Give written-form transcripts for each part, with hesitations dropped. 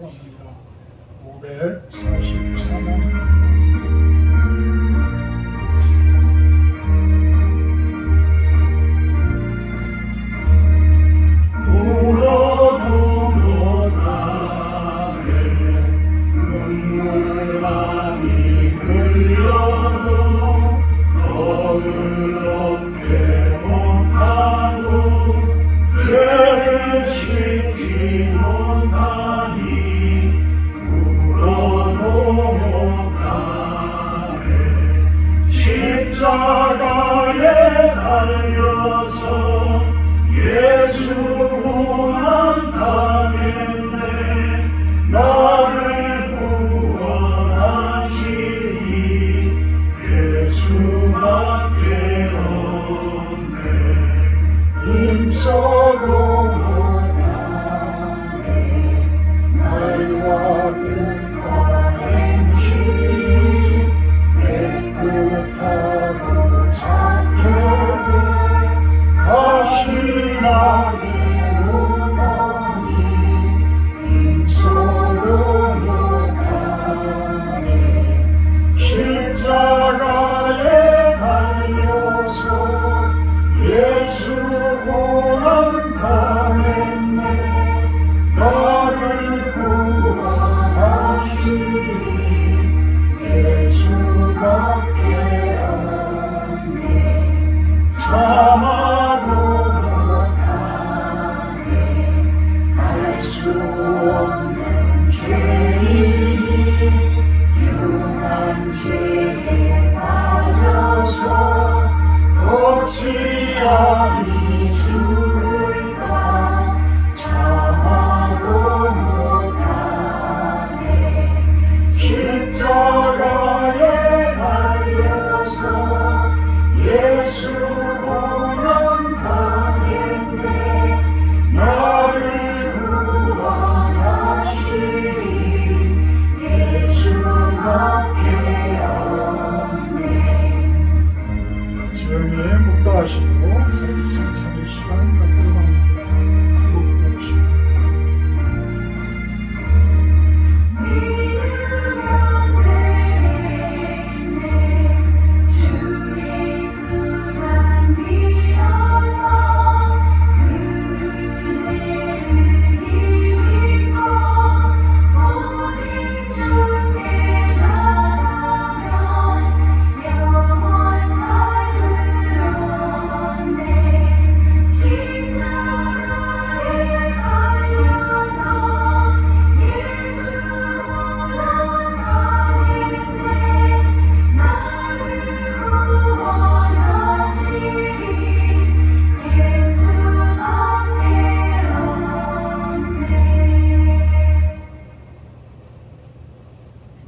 합니다. 544만 십자가에 달려서 예수 고난 당했네. 나를 구원하시니 예수밖에 없네. 힘써도 못하네. 말과 뜻과 행실 깨끗하고 착해도 다시 나기 못하니 힘써도 못하니 십자가에 달려서 예수 고난 당했네. 나를 구원하시니 예수밖에 없네. 참아도 못하네. 알 수 없는 죄인이 흉한 죄에 빠져서 어찌하리 죽을까. 참아도 못하네. 십자가에 달려서 예수 고난 당했네. 나를 구원하시니 예수밖에 없네. 조용히 묵도하시고 성찬의 시간 갖도록 합니다. 묵도하시고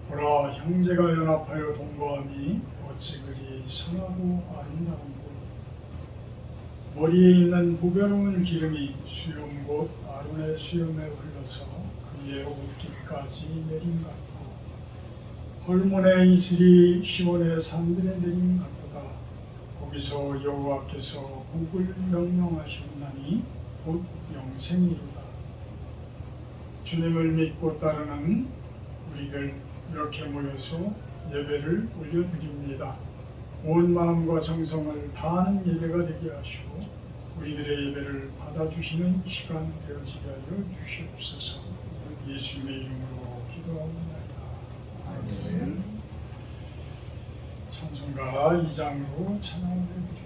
보라, 형제가 연합하여 동거함이 어찌 그리 선하고 아름다운고. 머리에 있는 보배로운 기름이 수염 곧 아론의 수염에 흘러서 그의 옷깃까지 내린 같고, 헐몬의 이슬이 시온의 산들에 내린 같도다. 거기서 여호와께서 복을 명령하셨나니 곧 영생이로다. 주님을 믿고 따르는 우리들 이렇게 모여서 예배를 올려드립니다. 온 마음과 정성을 다하는 예배가 되게 하시고 우리들의 예배를 받아주시는 시간 되어지게 하여 주시옵소서. 예수님의 이름으로 기도합니다. 아멘. 찬송가 2장으로 찬양을 해드립니다.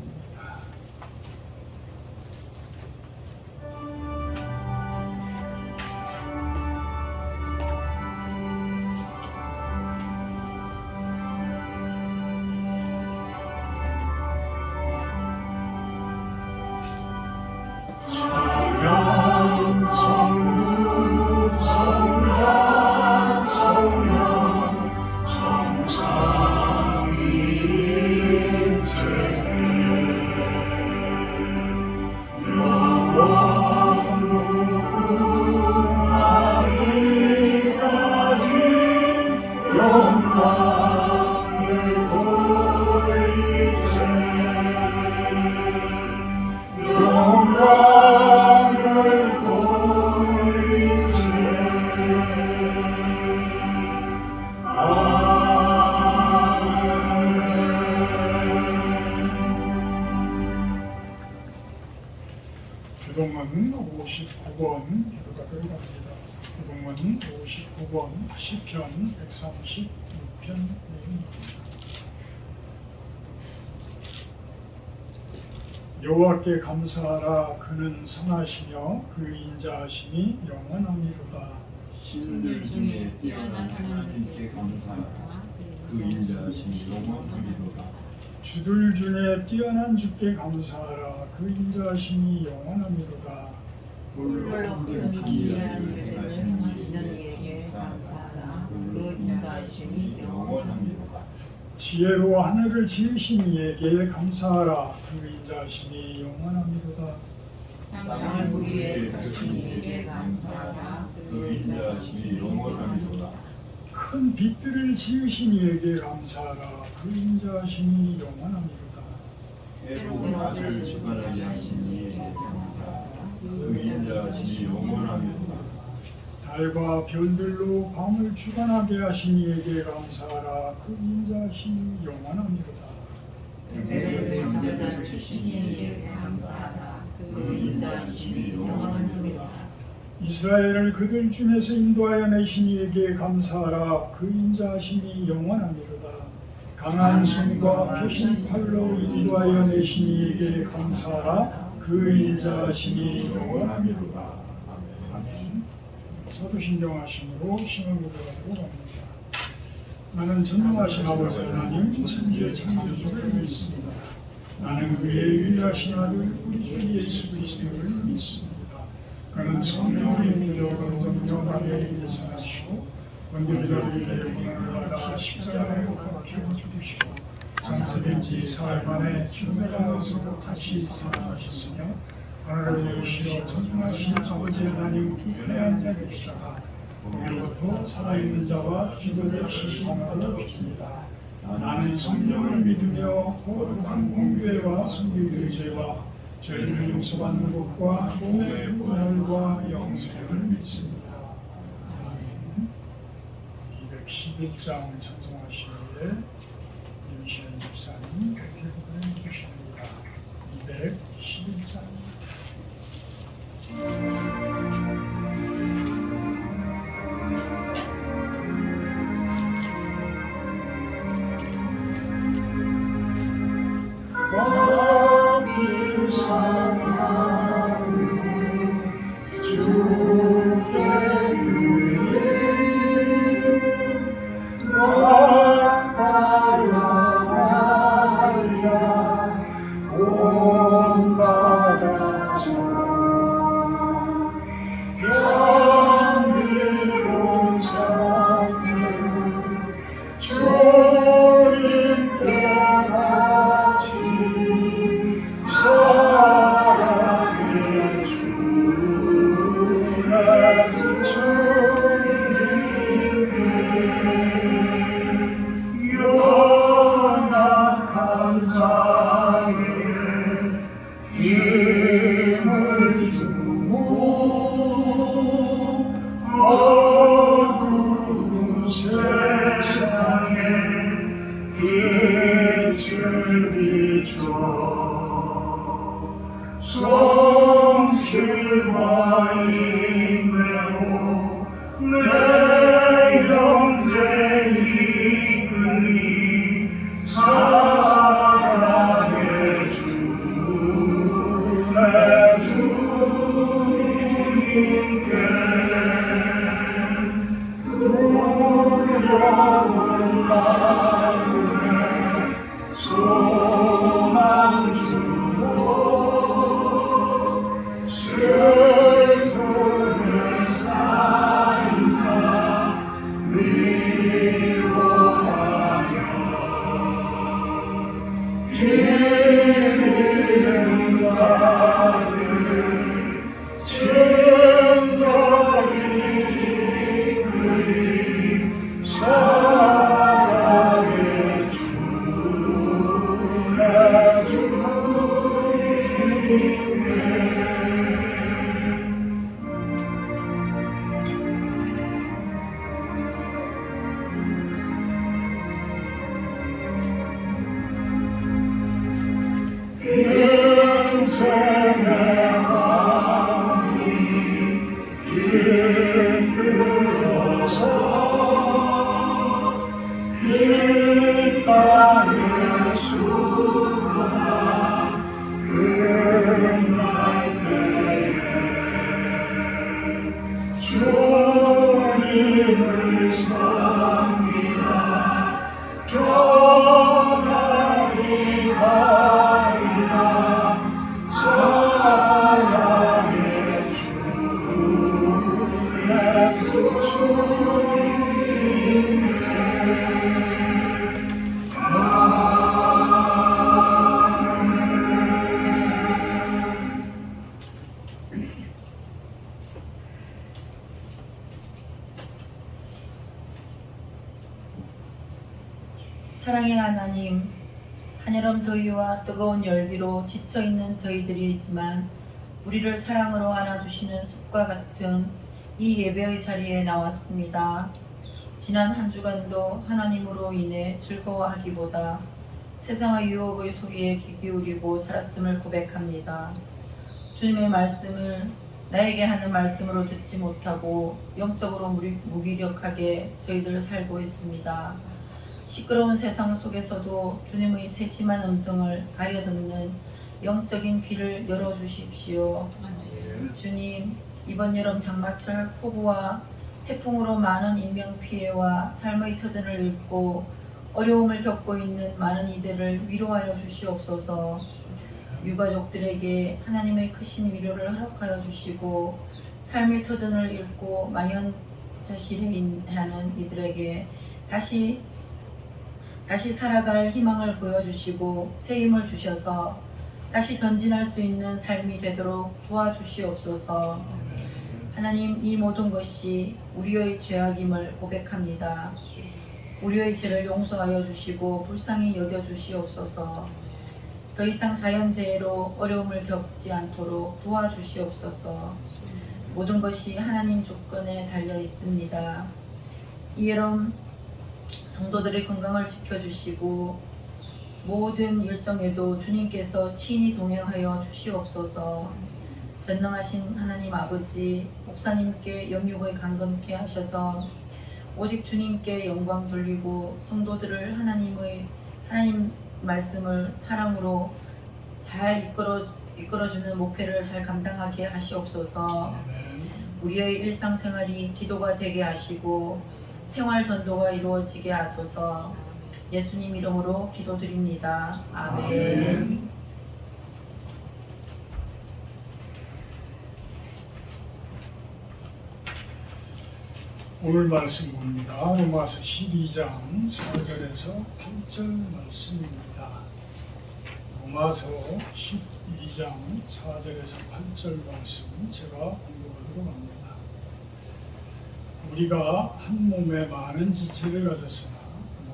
성삼위일체 59번 기도가 들어갑니다. 구동은 59번 시편 136편 내용입니다. 여호와께 감사하라. 그는 선하시며 그 인자하심이 영원하미로다. 신들 중에 뛰어난 하나님께 감사하라. 그 인자하심이 영원하미로다. 주들 중에 뛰어난 주께 감사하라. 그 인자하심이 영원하미로다. 홀로 큰 기이한 일을 행하시는 이에게 감사하라. 그 인자하심이 영원하미로다. 지혜로 하늘을 지으신 이에게 감사하라. 그 인자하심이 영원하미로다. 땅을 위에 펴신 이에게 감사하라. 그 인자하심이 영원하미로다. 큰 빛들을 지으신 이에게 감사하라. 그 인자하심이 영원하미로다. 해로운 아들을 주관하게 하신 이에게 감사하라. 그 인자하심이 영원하미로다. 달과 별들로 밤을 주관하게 하신 이에게 감사하라. 그 인자하심이 영원하미로다. 배를 잠자다 치신 이에게 감사하라. 그 인자하심이 영원하미로다. 이스라엘을 그들 중에서 인도하여 내신 이에게 감사하라. 그 인자하심이 영원하미로다. 강한 손과 펴신 팔로 인도하여 내신 이에게 감사하라. 그 인자하심이 영원하미로다. 아멘. 사도신경 하심으로 신앙 고백하고 갑니다. 나는 전능하신 아버지 하나님 천지의 창조주를 믿습니다. 나는 그의 유일하신 아들 우리 주 예수 그리스도를 믿습니다. 그는 성령을 인도하여 건정하게 일어나시고 본디비라를 위해 고난을 받아 십자가에 못 박혀 죽으시고 장사된 지 사흘 만에 죽음에서 다시 살아나셨으며 하늘에 오시어 전능하신 아버지 하나님 우편에 앉아 계시다가 오늘부터 살아있는 자와 죽은 심판하러 오십니다. 나는 성령을 믿으며 거룩한 공교회와 성교의 죄와 죄를 용서받는 것과 몸의 분할과 영생을 믿습니다. 아멘. 211장 찬송하시는데 임시현 집사님 백일부분을 해주십니다. 211장 사랑해 사랑의 하나님, 한여름 더위와 뜨거운 열기로 지쳐있는 저희들이지만 우리를 사랑으로 안아주시는 숲과 같은 이 예배의 자리에 나왔습니다. 지난 한 주간도 하나님으로 인해 즐거워하기보다 세상의 유혹의 소리에 귀 기울이고 살았음을 고백합니다. 주님의 말씀을 나에게 하는 말씀으로 듣지 못하고 영적으로 무기력하게 저희들 살고 있습니다. 시끄러운 세상 속에서도 주님의 세심한 음성을 가려듣는 영적인 귀를 열어주십시오. 주님, 이번 여름 장마철 폭우와 태풍으로 많은 인명피해와 삶의 터전을 잃고 어려움을 겪고 있는 많은 이들을 위로하여 주시옵소서. 유가족들에게 하나님의 크신 위로를 허락하여 주시고 삶의 터전을 잃고 망연자실해 하는 이들에게 다시 살아갈 희망을 보여주시고 새 힘을 주셔서 다시 전진할 수 있는 삶이 되도록 도와주시옵소서. 하나님, 이 모든 것이 우리의 죄악임을 고백합니다. 우리의 죄를 용서하여 주시고 불쌍히 여겨주시옵소서. 더 이상 자연재해로 어려움을 겪지 않도록 도와주시옵소서. 모든 것이 하나님 주권에 달려 있습니다. 이 여름 성도들의 건강을 지켜주시고 모든 일정에도 주님께서 친히 동행하여 주시옵소서. 전능하신 하나님 아버지, 목사님께 영육을 강건케 하셔서 오직 주님께 영광 돌리고 성도들을 하나님 말씀을 사랑으로 잘 이끌어주는 목회를 잘 감당하게 하시옵소서. 우리의 일상생활이 기도가 되게 하시고 생활 전도가 이루어지게 하소서. 예수님 이름으로 기도드립니다. 아멘. 오늘 말씀 봅니다. 로마서 12장 4절에서 8절 말씀입니다. 로마서 12장 4절에서 8절 말씀 제가 공부하도록 합니다. 우리가 한 몸에 많은 지체를 가졌으나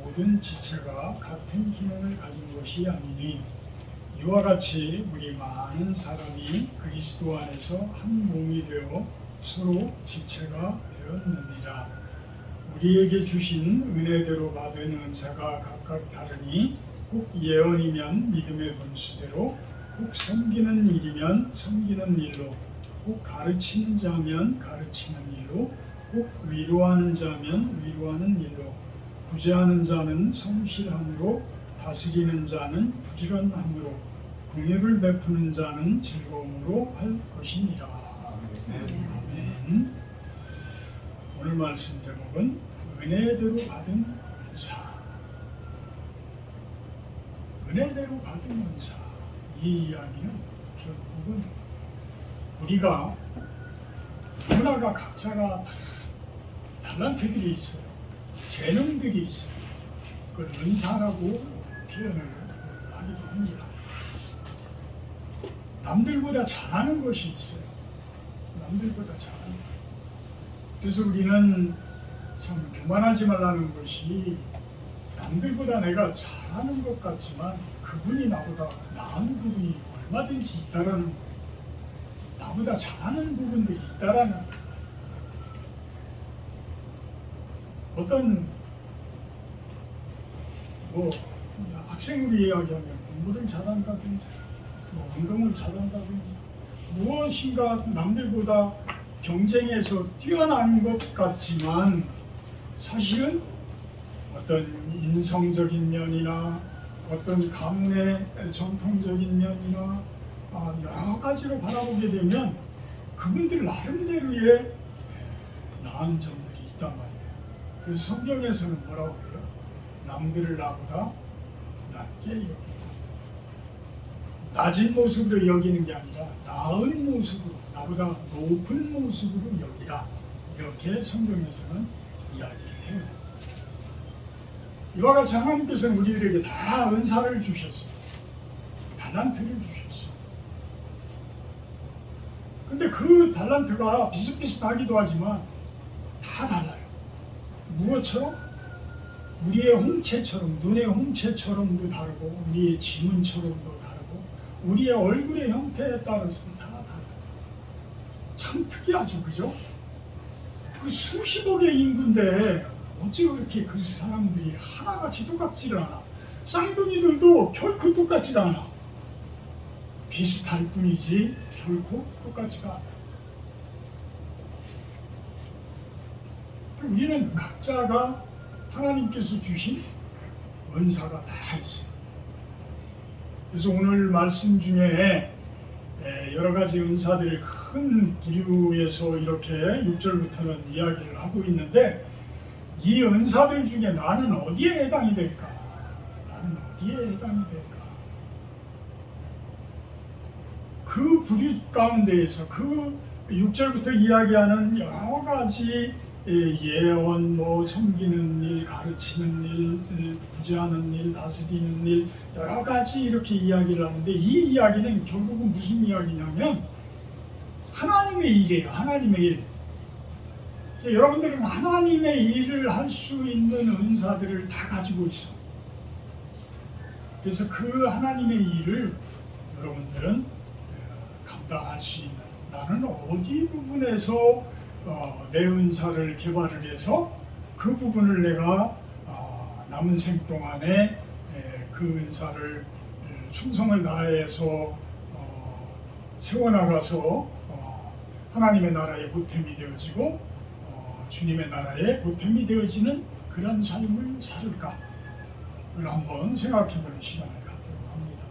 모든 지체가 같은 기능을 가진 것이 아니니 이와 같이 우리 많은 사람이 그리스도 안에서 한 몸이 되어 서로 지체가 되었느니라. 우리에게 주신 은혜대로 받은 은사가 각각 다르니 꼭 예언이면 믿음의 분수대로, 꼭 섬기는 일이면 섬기는 일로, 꼭 가르치는 자면 가르치는 일로, 꼭 위로하는 자면 위로하는 일로, 구제하는 자는 성실함으로, 다스리는 자는 부지런함으로, 긍휼을 베푸는 자는 즐거움으로 할 것이니라. 아멘. 오늘 말씀 제목은 은혜대로 받은 은사. 은혜대로 받은 은사. 이 이야기는 결국은 우리가 누구나가 각자가 달란트들이 있어요. 재능들이 있어요. 그걸 은사라고 표현을 하기도 합니다. 남들보다 잘하는 것이 있어요. 남들보다 잘하는 것. 그래서 우리는 참 교만하지 말라는 것이 남들보다 내가 잘하는 것 같지만 그분이 나보다 나은 부분이 얼마든지 있다라는 거예요. 나보다 잘하는 부분들이 있다라는 거예요. 어떤 학생으로 이야기하면 공부를 잘한다든지 운동을 잘한다든지 무엇인가 남들보다 경쟁에서 뛰어난 것 같지만 사실은 어떤 인성적인 면이나 어떤 가문의 전통적인 면이나 여러 가지로 바라보게 되면 그분들 나름대로의 나은 점들이 있단 말이에요. 그래서 성경에서는 뭐라고 해요? 남들을 나보다 낮게 여기고 낮은 모습으로 여기는 게 아니라 나은 모습으로, 나보다 높은 모습으로 여기라. 이렇게 성경에서는 이야기를 해요. 이와 같이 하나님께서는 우리들에게 다 은사를 주셨어요. 달란트를 주셨어요. 근데 그 달란트가 비슷비슷하기도 하지만 다 달라요. 무엇처럼? 우리의 홍채처럼, 눈의 홍채처럼도 다르고, 우리의 지문처럼도 다르고, 우리의 얼굴의 형태에 따라서도 다 달라요. 참 특이하죠, 그죠? 그 수십억의 인구인데 어찌 그렇게 그 사람들이 하나같이 똑같지를 않아. 쌍둥이들도 결코 똑같지가 않아. 비슷할 뿐이지 결코 똑같지가 않아. 우리는 각자가 하나님께서 주신 은사가 다 있어요. 그래서 오늘 말씀 중에 여러 가지 은사들을 큰 부류에서 이렇게 6절부터는 이야기를 하고 있는데, 이 은사들 중에 나는 어디에 해당이 될까? 나는 어디에 해당이 될까? 그 부류 가운데에서 그 6절부터 이야기하는 여러 가지 예언, 섬기는 일, 가르치는 일, 구제하는 일, 다스리는 일, 여러 가지 이렇게 이야기를 하는데, 이 이야기는 결국은 무슨 이야기냐면 하나님의 일이에요. 하나님의 일. 여러분들은 하나님의 일을 할 수 있는 은사들을 다 가지고 있어. 그래서 그 하나님의 일을 여러분들은 감당할 수 있는, 나는 어디 부분에서 내 은사를 개발을 해서 그 부분을 내가 남은 생 동안에 그 은사를 충성을 다해서 세워나가서 하나님의 나라의 보탬이 되어지고 주님의 나라의 보탬이 되어지는 그런 삶을 살을까를 한번 생각해보는 시간을 갖도록 합니다.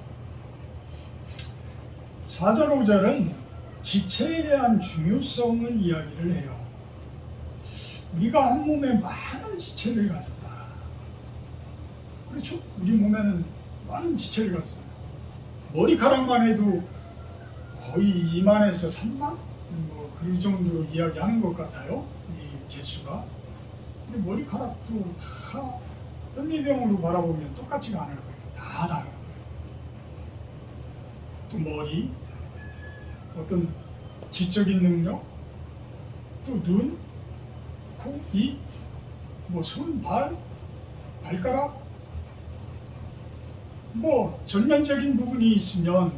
4절 5절은 지체에 대한 중요성을 이야기를 해요. 우리가 한 몸에 많은 지체를 가졌다. 그렇죠? 우리 몸에는 많은 지체를 가졌어요. 머리카락만 해도 거의 2만에서 3만? 그 정도로 이야기하는 것 같아요. 이 개수가. 근데 머리카락도 다 현미병으로 바라보면 똑같지가 않을 거예요. 다 다른 거예요. 또 머리, 어떤 지적인 능력, 또 눈, 코, 입, 손, 발, 발가락, 전면적인 부분이 있으면,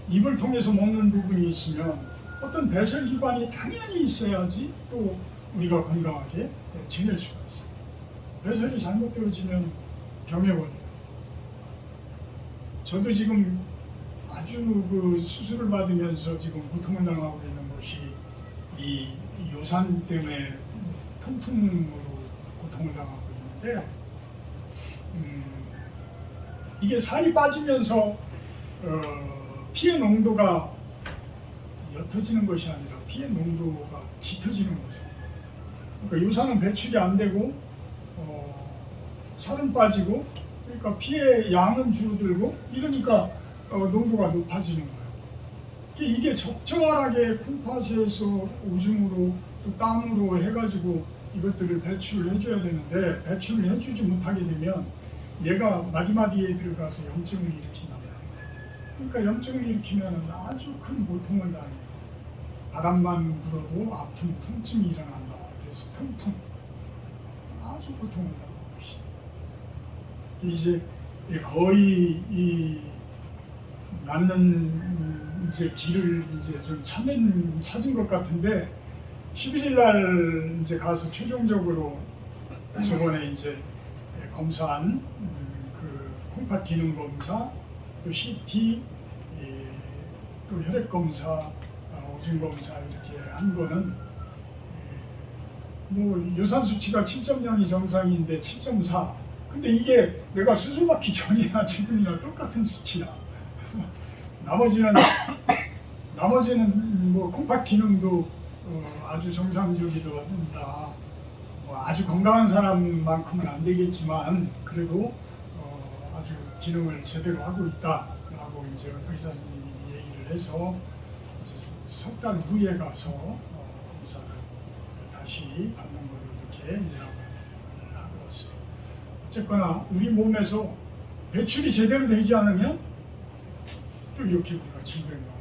입을 통해서 먹는 부분이 있으면 어떤 배설 기관이 당연히 있어야지 또 우리가 건강하게 지낼 수가 있어요. 배설이 잘못되어지면 병에 걸려요. 저도 지금 아주 그 수술을 받으면서 지금 고통을 당하고 있는 것이 이 요산 때문에 통풍으로 고통을 당하고 있는데, 이게 살이 빠지면서 피의 농도가 옅어지는 것이 아니라 피의 농도가 짙어지는 거죠. 그러니까 요산은 배출이 안 되고 살은 빠지고, 그러니까 피의 양은 줄어들고, 이러니까 농도가 높아지는 거예요. 이게 적절하게 콩팥에서 오줌으로 또 땀으로 해가지고 이것들을 배출을 해줘야 되는데, 배출을 해주지 못하게 되면 얘가 마디마디에 들어가서 염증을 일으킨단 말이에요. 그러니까 염증을 일으키면 아주 큰 고통을 당해요. 바람만 불어도 아픈 통증이 일어난다. 그래서 통풍, 아주 고통을 당하고 있어요. 이제 거의 이 낫는 이제 길을 이제 좀 찾은 것 같은데, 11일 날 이제 가서 최종적으로 저번에 이제 검사한 그 콩팥 기능 검사, 또 CT, 또 혈액 검사, 오줌 검사 이렇게 한 거는 요산 수치가 7.0이 정상인데 7.4. 근데 이게 내가 수술 받기 전이나 지금이나 똑같은 수치야. 나머지는 콩팥 기능도 아주 정상적이더라. 아주 건강한 사람만큼은 안 되겠지만 그래도 아주 기능을 제대로 하고 있다라고 이제 의사 선생님이 얘기를 해서 석 달 후에 가서 검사를 다시 다시 받는 걸로 이렇게 예약을 하고 왔어요. 어쨌거나 우리 몸에서 배출이 제대로 되지 않으면 또 이렇게 우리가 질병이 와요.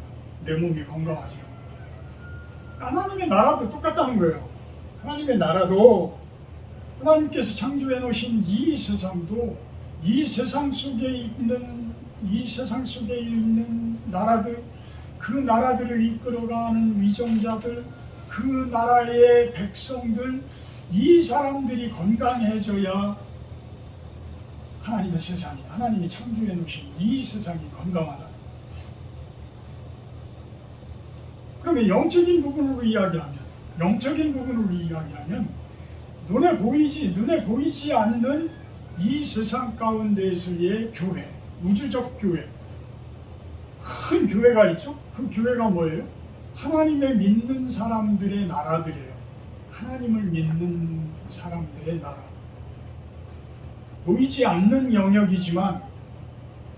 내 몸이 건강하지 않아요. 하나님의 나라도 똑같다는 거예요. 하나님의 나라도 하나님께서 창조해 놓으신 이 세상도 이 세상 속에 있는 나라들, 그 나라들을 이끌어가는 위정자들, 그 나라의 백성들, 이 사람들이 건강해져야 하나님의 세상이, 하나님이 창조해 놓으신 이 세상이 건강하다. 그러면 영적인 부분으로 이야기하면 눈에 보이지 않는 이 세상 가운데에서의 교회, 우주적 교회, 큰 교회가 있죠. 그 교회가 뭐예요? 하나님의 믿는 사람들의 나라들이에요. 하나님을 믿는 사람들의 나라. 보이지 않는 영역이지만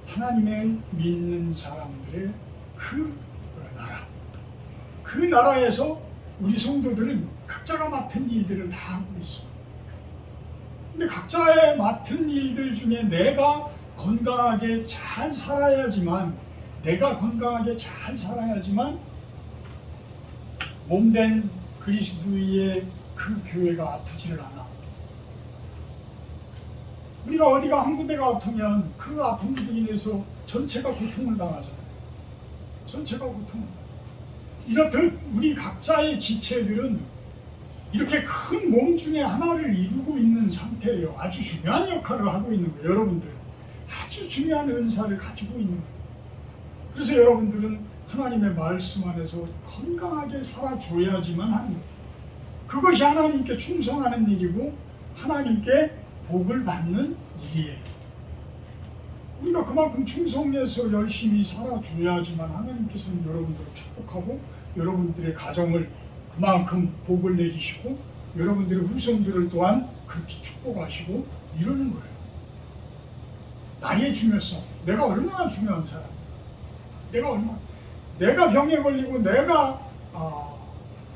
하나님을 믿는 사람들의 그 나라. 그 나라에서 우리 성도들은 각자가 맡은 일들을 다 하고 있어요. 근데 각자의 맡은 일들 중에 내가 건강하게 잘 살아야지만 몸된 그리스도의 그 교회가 아프지를 않아. 우리가 어디가 한 군데가 아프면 그 아픔으로 인해서 전체가 고통을 당하잖아요. 전체가 고통을 당해요. 이렇듯 우리 각자의 지체들은 이렇게 큰 몸 중에 하나를 이루고 있는 상태예요. 아주 중요한 역할을 하고 있는 거예요. 여러분들 아주 중요한 은사를 가지고 있는 거예요. 그래서 여러분들은 하나님의 말씀 안에서 건강하게 살아줘야지만 하는 거예요. 그것이 하나님께 충성하는 일이고 하나님께 복을 받는 일이에요. 우리가 그만큼 충성해서 열심히 살아줘야지만 하나님께서는 여러분들을 축복하고 여러분들의 가정을 그만큼 복을 내리시고 여러분들의 후손들을 또한 그렇게 축복하시고 이러는 거예요. 나의 중요성, 내가 얼마나 중요한 사람, 내가 병에 걸리고 내가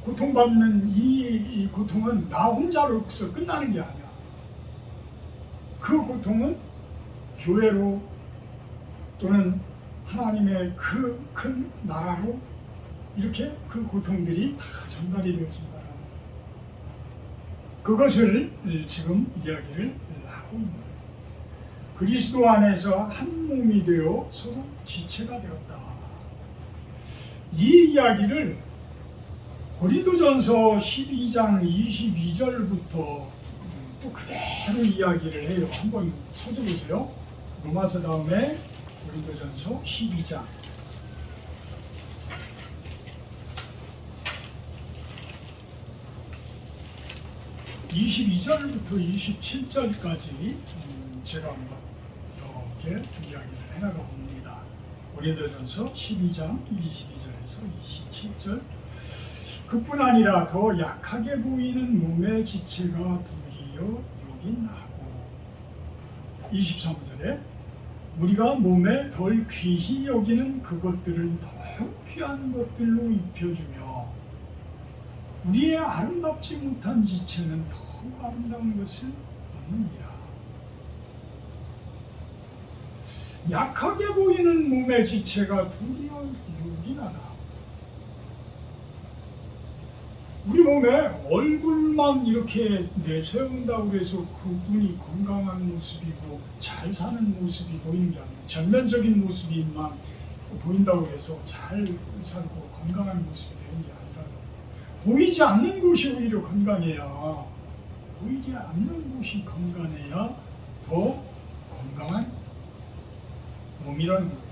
고통받는 이 고통은 나 혼자로서 끝나는 게 아니야. 그 고통은 교회로 또는 하나님의 그 큰 나라로 이렇게 그 고통들이 다 전달이 되어진다는 그것을 지금 이야기를 하고 있는 거예요. 그리스도 안에서 한 몸이 되어 서로 지체가 되었다. 이 이야기를 고린도전서 12장 22절부터 또 그대로 이야기를 해요. 한번 찾아보세요. 로마서 다음에 고린도전서 12장 22절부터 27절까지 제가 한번 이렇게 이야기를 해나가 봅니다. 고린도전서 12장 22절에서 27절. 그뿐 아니라 더 약하게 보이는 몸의 지체가 도리어 여긴 하고 23절에 우리가 몸에 덜 귀히 여기는 그것들을 더욱 귀한 것들로 입혀주며 우리의 아름답지 못한 지체는 더욱 아름다운 것을 얻느니라. 약하게 보이는 몸의 지체가 도리어 요긴하다. 우리 몸에 얼굴만 이렇게 내세운다고 해서 그분이 건강한 모습이고 잘 사는 모습이 보이는 게 아니에요. 전면적인 모습만 보인다고 해서 잘 살고 건강한 모습이 되는 게 아니라 보이지 않는 곳이 오히려 건강해야 더 건강한 몸이라는 거예요.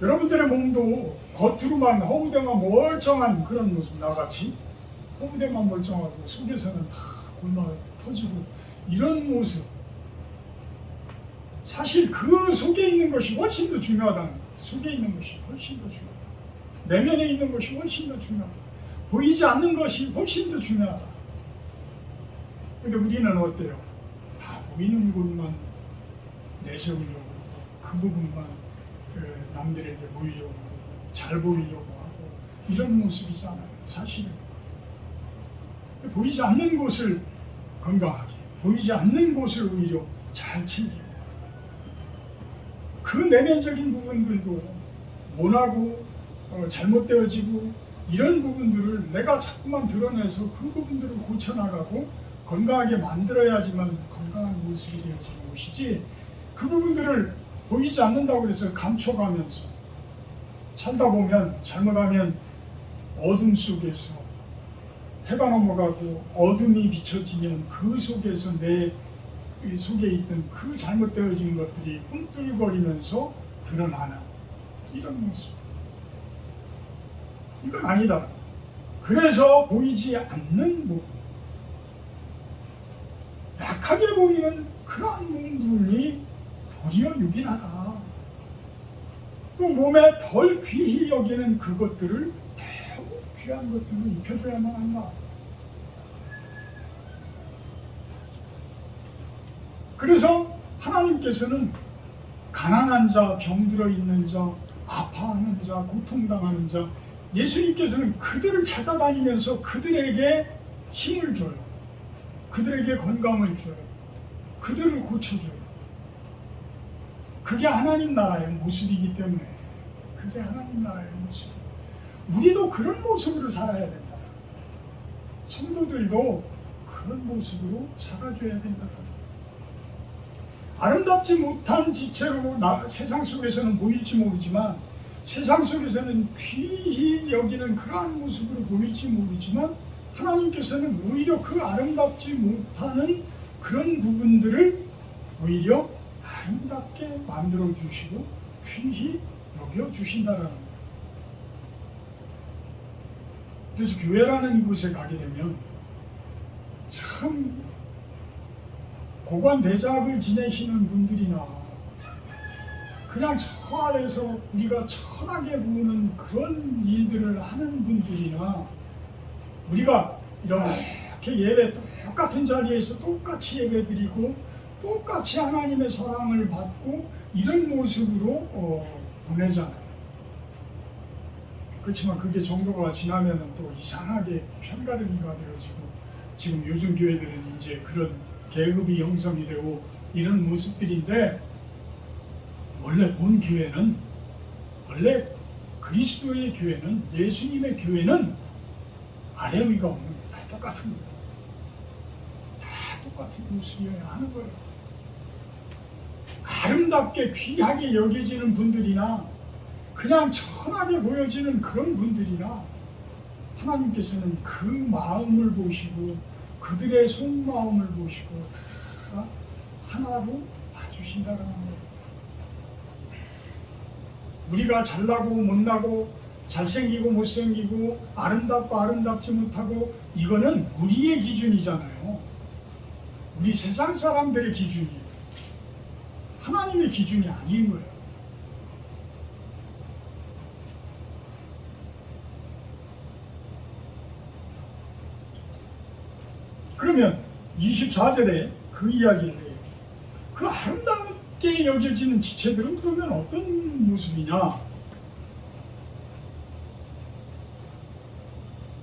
여러분들의 몸도 겉으로만 허우대만 멀쩡한 그런 모습, 나같이 허우대만 멀쩡하고 속에서는 다 골마 터지고 이런 모습, 사실 그 속에 있는 것이 훨씬 더 중요하다는 거예요. 속에 있는 것이 훨씬 더 중요하다. 내면에 있는 것이 훨씬 더 중요하다. 보이지 않는 것이 훨씬 더 중요하다. 근데 우리는 어때요? 다 보이는 곳만 내세우려고 그 부분만 남들에게 보이려고 잘 보이려고 하고 이런 모습이잖아요. 사실은 보이지 않는 곳을 건강하게, 보이지 않는 곳을 오히려 잘 챙기고, 그 내면적인 부분들도 모나고 잘못되어지고 이런 부분들을 내가 자꾸만 드러내서 그 부분들을 고쳐나가고 건강하게 만들어야지만 건강한 모습이 되어지는 것이지, 그 부분들을 보이지 않는다고 해서 감춰가면서 살다 보면 잘못하면 어둠 속에서 해가 넘어가고 어둠이 비춰지면 그 속에서 내 속에 있던 그 잘못되어진 것들이 꿈틀거리면서 드러나는 이런 모습. 이건 아니다. 그래서 보이지 않는 부분, 약하게 보이는 그러한 부분이 도리어 유긴하다. 또 몸에 덜 귀히 여기는 그것들을 대고 귀한 것들로 입혀줘야만 한다. 그래서 하나님께서는 가난한 자, 병들어 있는 자, 아파하는 자, 고통당하는 자, 예수님께서는 그들을 찾아다니면서 그들에게 힘을 줘요. 그들에게 건강을 줘요. 그들을 고쳐줘요. 그게 하나님 나라의 모습이기 때문에, 그게 하나님 나라의 모습. 우리도 그런 모습으로 살아야 된다. 성도들도 그런 모습으로 살아줘야 된다. 아름답지 못한 지체로 세상 속에서는 보일지 모르지만, 세상 속에서는 귀히 여기는 그러한 모습으로 보일지 모르지만, 하나님께서는 오히려 그 아름답지 못하는 그런 부분들을 오히려 아름답게 만들어 주시고 귀히 여겨 주신다라는 거예요. 그래서 교회라는 곳에 가게 되면 참 고관대작을 지내시는 분들이나 그냥 저 아래서 우리가 천하게 보는 그런 일들을 하는 분들이나, 우리가 이렇게 예배 똑같은 자리에서 똑같이 예배드리고 똑같이 하나님의 사랑을 받고 이런 모습으로 보내잖아요. 그렇지만 그게 정도가 지나면 또 이상하게 편가르기가 되어지고, 지금 요즘 교회들은 이제 그런 계급이 형성이 되고 이런 모습들인데, 원래 본 교회는, 원래 그리스도의 교회는, 예수님의 교회는 아래 위가 없는 거예요. 다 똑같은 거예요. 다 똑같은 모습이어야 하는 거예요. 아름답게 귀하게 여겨지는 분들이나 그냥 천하게 보여지는 그런 분들이나, 하나님께서는 그 마음을 보시고 그들의 속마음을 보시고 다 하나로 봐주신다는 거예요. 우리가 잘나고 못나고 잘생기고 못생기고 아름답고 아름답지 못하고, 이거는 우리의 기준이잖아요. 우리 세상 사람들의 기준이에요. 하나님의 기준이 아닌 거예요. 그러면 24절에 그 이야기를 해요. 그 아름답게 여겨지는 지체들은 그러면 어떤 모습이냐?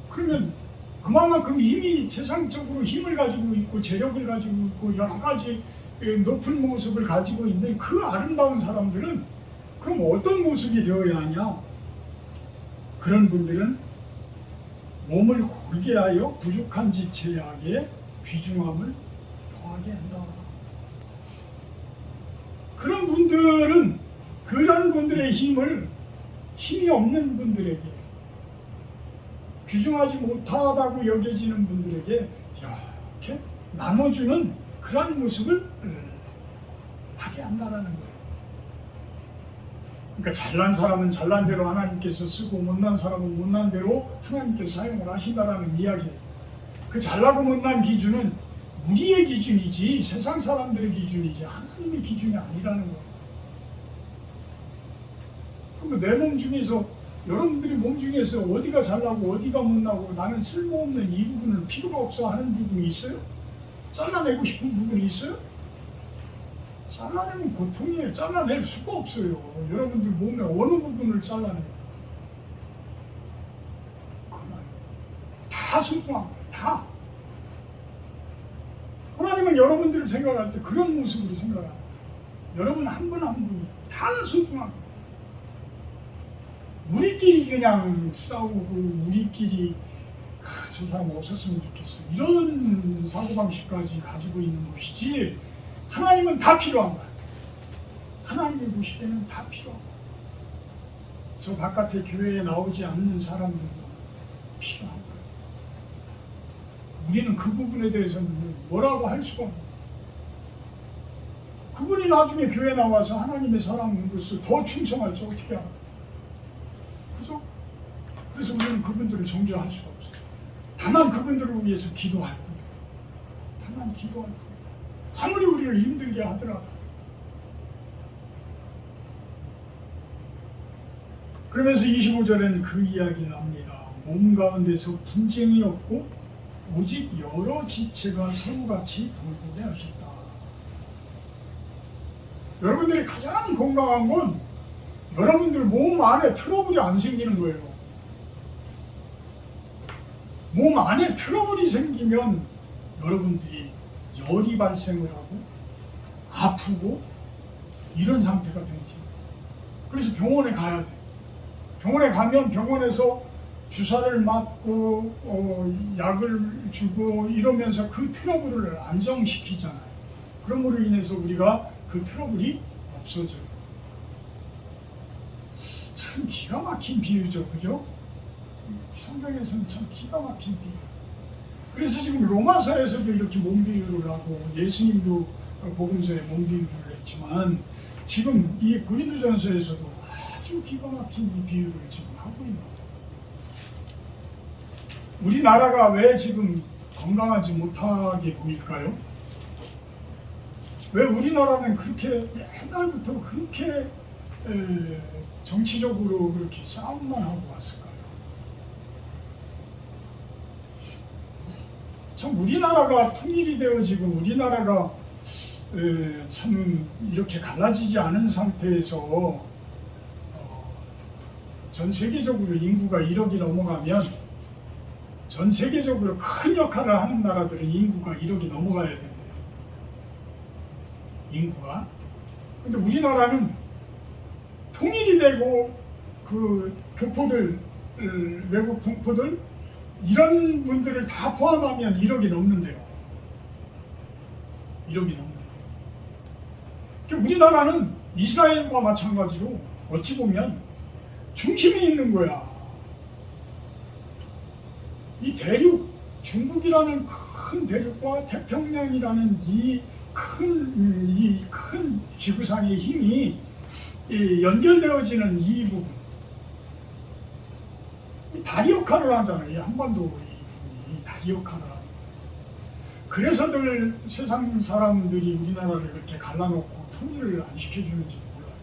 그러면 그만큼 힘이, 세상적으로 힘을 가지고 있고 재력을 가지고 있고 여러 가지 높은 모습을 가지고 있는 그 아름다운 사람들은 그럼 어떤 모습이 되어야 하냐? 그런 분들은 몸을 고르게 하여 부족한 지체에게 귀중함을 더하게 한다. 그런 분들은, 그런 분들의 힘이 없는 분들에게, 귀중하지 못하다고 여겨지는 분들에게 이렇게 나눠주는 그런 모습을 하게 한다라는 거예요. 그러니까 잘난 사람은 잘난 대로 하나님께서 쓰고, 못난 사람은 못난 대로 하나님께서 사용을 하신다라는 이야기예요. 그 잘나고 못난 기준은 우리의 기준이지 세상 사람들의 기준이지 하나님의 기준이 아니라는 거예요. 그럼 내 몸 중에서, 여러분들이 몸 중에서 어디가 잘나고 어디가 못나고 나는 쓸모없는 이 부분을 필요가 없어 하는 부분이 있어요? 잘라내고 싶은 부분이 있어요? 잘라내면 고통이에요. 잘라낼 수가 없어요. 여러분들 몸의 어느 부분을 잘라내요? 다 소중한 거예요. 다. 하나님은 여러분들을 생각할 때 그런 모습으로 생각합니다. 여러분 한 분 한 분이 다 소중합니다. 우리끼리 그냥 싸우고 우리끼리 저 사람 없었으면 좋겠어 이런 사고방식까지 가지고 있는 것이지 하나님은 다 필요한 거야. 하나님이 보시기에는 다 필요한 거야. 저 바깥에 교회에 나오지 않는 사람들도 필요한 거야. 우리는 그 부분에 대해서는 뭐라고 할 수가 없는 거야. 그분이 나중에 교회에 나와서 하나님의 사람으로서 더 충성할지 어떻게 알아? 그죠? 그래서 우리는 그분들을 정죄할 수가 없어요. 다만 그분들을 위해서 기도할 뿐이에요. 다만 기도할 뿐이에요. 아무리 우리를 힘들게 하더라도. 그러면서 25절에는 그 이야기 납니다. 몸 가운데서 분쟁이 없고 오직 여러 지체가 서로같이 돌보게 하셨다. 여러분들이 가장 건강한 건 여러분들 몸 안에 트러블이 안 생기는 거예요. 몸 안에 트러블이 생기면 여러분들이 열이 발생을 하고 아프고 이런 상태가 되지. 그래서 병원에 가야 돼. 병원에 가면 병원에서 주사를 맞고 약을 주고 이러면서 그 트러블을 안정시키잖아요. 그럼으로 인해서 우리가 그 트러블이 없어져요. 참 기가 막힌 비유죠, 그죠? 성경에서는 참 기가 막힌 비유. 그래서 지금 로마서에서도 이렇게 몸비유를 하고 예수님도 복음서에 몸비유를 했지만 지금 이 고린도전서에서도 아주 기가 막힌 이 비유를 지금 하고 있는 거예요. 우리나라가 왜 지금 건강하지 못하게 보일까요? 왜 우리나라는 그렇게 옛날부터 그렇게 정치적으로 그렇게 싸움만 하고 왔을까요? 참 우리나라가 통일이 되어지고 우리나라가 참 이렇게 갈라지지 않은 상태에서 전 세계적으로 인구가 1억이 넘어가면 전 세계적으로 큰 역할을 하는 나라들은 인구가 1억이 넘어가야 됩니다. 인구가. 근데 우리나라는 통일이 되고 그 교포들, 외국 동포들 이런 분들을 다 포함하면 1억이 넘는데요. 1억이 넘는데요. 우리나라는 이스라엘과 마찬가지로 어찌 보면 중심에 있는 거야. 이 대륙, 중국이라는 큰 대륙과 태평양이라는 이 큰 지구상의 힘이 연결되어지는 이 부분, 이 다리 역할을 하잖아요. 이 한반도 이 다리 역할을 하는. 그래서들 세상 사람들이 우리나라를 이렇게 갈라놓고 통일을 안 시켜주는지 몰라요.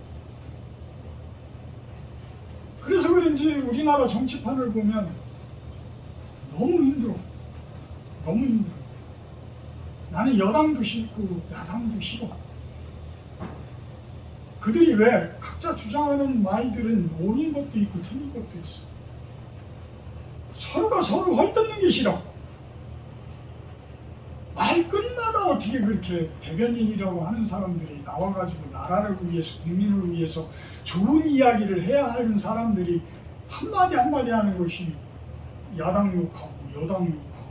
그래서 그런지 우리나라 정치판을 보면 너무 힘들어. 너무 힘들어. 나는 여당도 싫고 야당도 싫어. 그들이 왜 각자 주장하는 말들은 옳은 것도 있고 틀린 것도 있어. 서로가 서로 헐뜯는 게 싫어. 말 끝마다 어떻게 그렇게 대변인이라고 하는 사람들이 나와가지고 나라를 위해서 국민을 위해서 좋은 이야기를 해야 하는 사람들이 한마디 한마디 하는 것이 야당 욕하고 여당 욕하고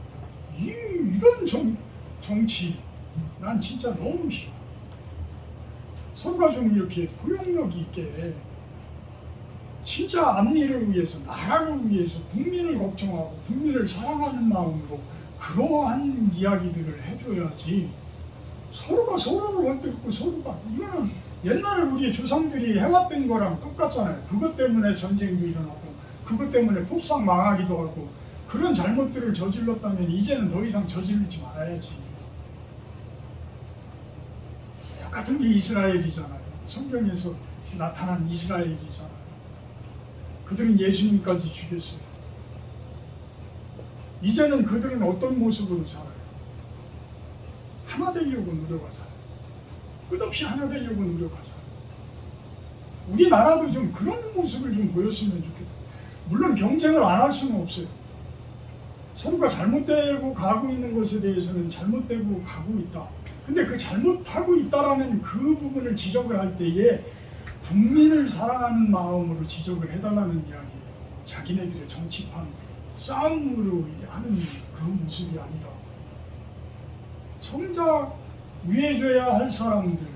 이런 정치 난 진짜 너무 싫어. 서로가 좀 이렇게 포용력 있게 진짜 앞일을 위해서 나라를 위해서 국민을 걱정하고 국민을 사랑하는 마음으로 그러한 이야기들을 해줘야지. 서로가 서로를 헐뜯고 서로가 이거는 옛날에 우리 조상들이 해왔던 거랑 똑같잖아요. 그것 때문에 전쟁도 일어나고 그것 때문에 폭삭 망하기도 하고 그런 잘못들을 저질렀다면 이제는 더 이상 저지르지 말아야지. 같은 게 이스라엘이잖아요. 성경에서 나타난 이스라엘이잖아요. 그들은 예수님까지 죽였어요. 이제는 그들은 어떤 모습으로 살아요? 하나 되려고 노력하잖아요. 끝없이 하나 되려고 노력하잖아요. 우리나라도 좀 그런 모습을 좀 보였으면 좋겠어요. 물론 경쟁을 안 할 수는 없어요. 서로가 잘못되고 가고 있는 것에 대해서는 잘못되고 가고 있다. 근데 그 잘못하고 있다라는 그 부분을 지적을 할 때에 국민을 사랑하는 마음으로 지적을 해달라는 이야기예요. 자기네들의 정치판 싸움으로 하는 그런 모습이 아니라 정작 위해줘야 할 사람들,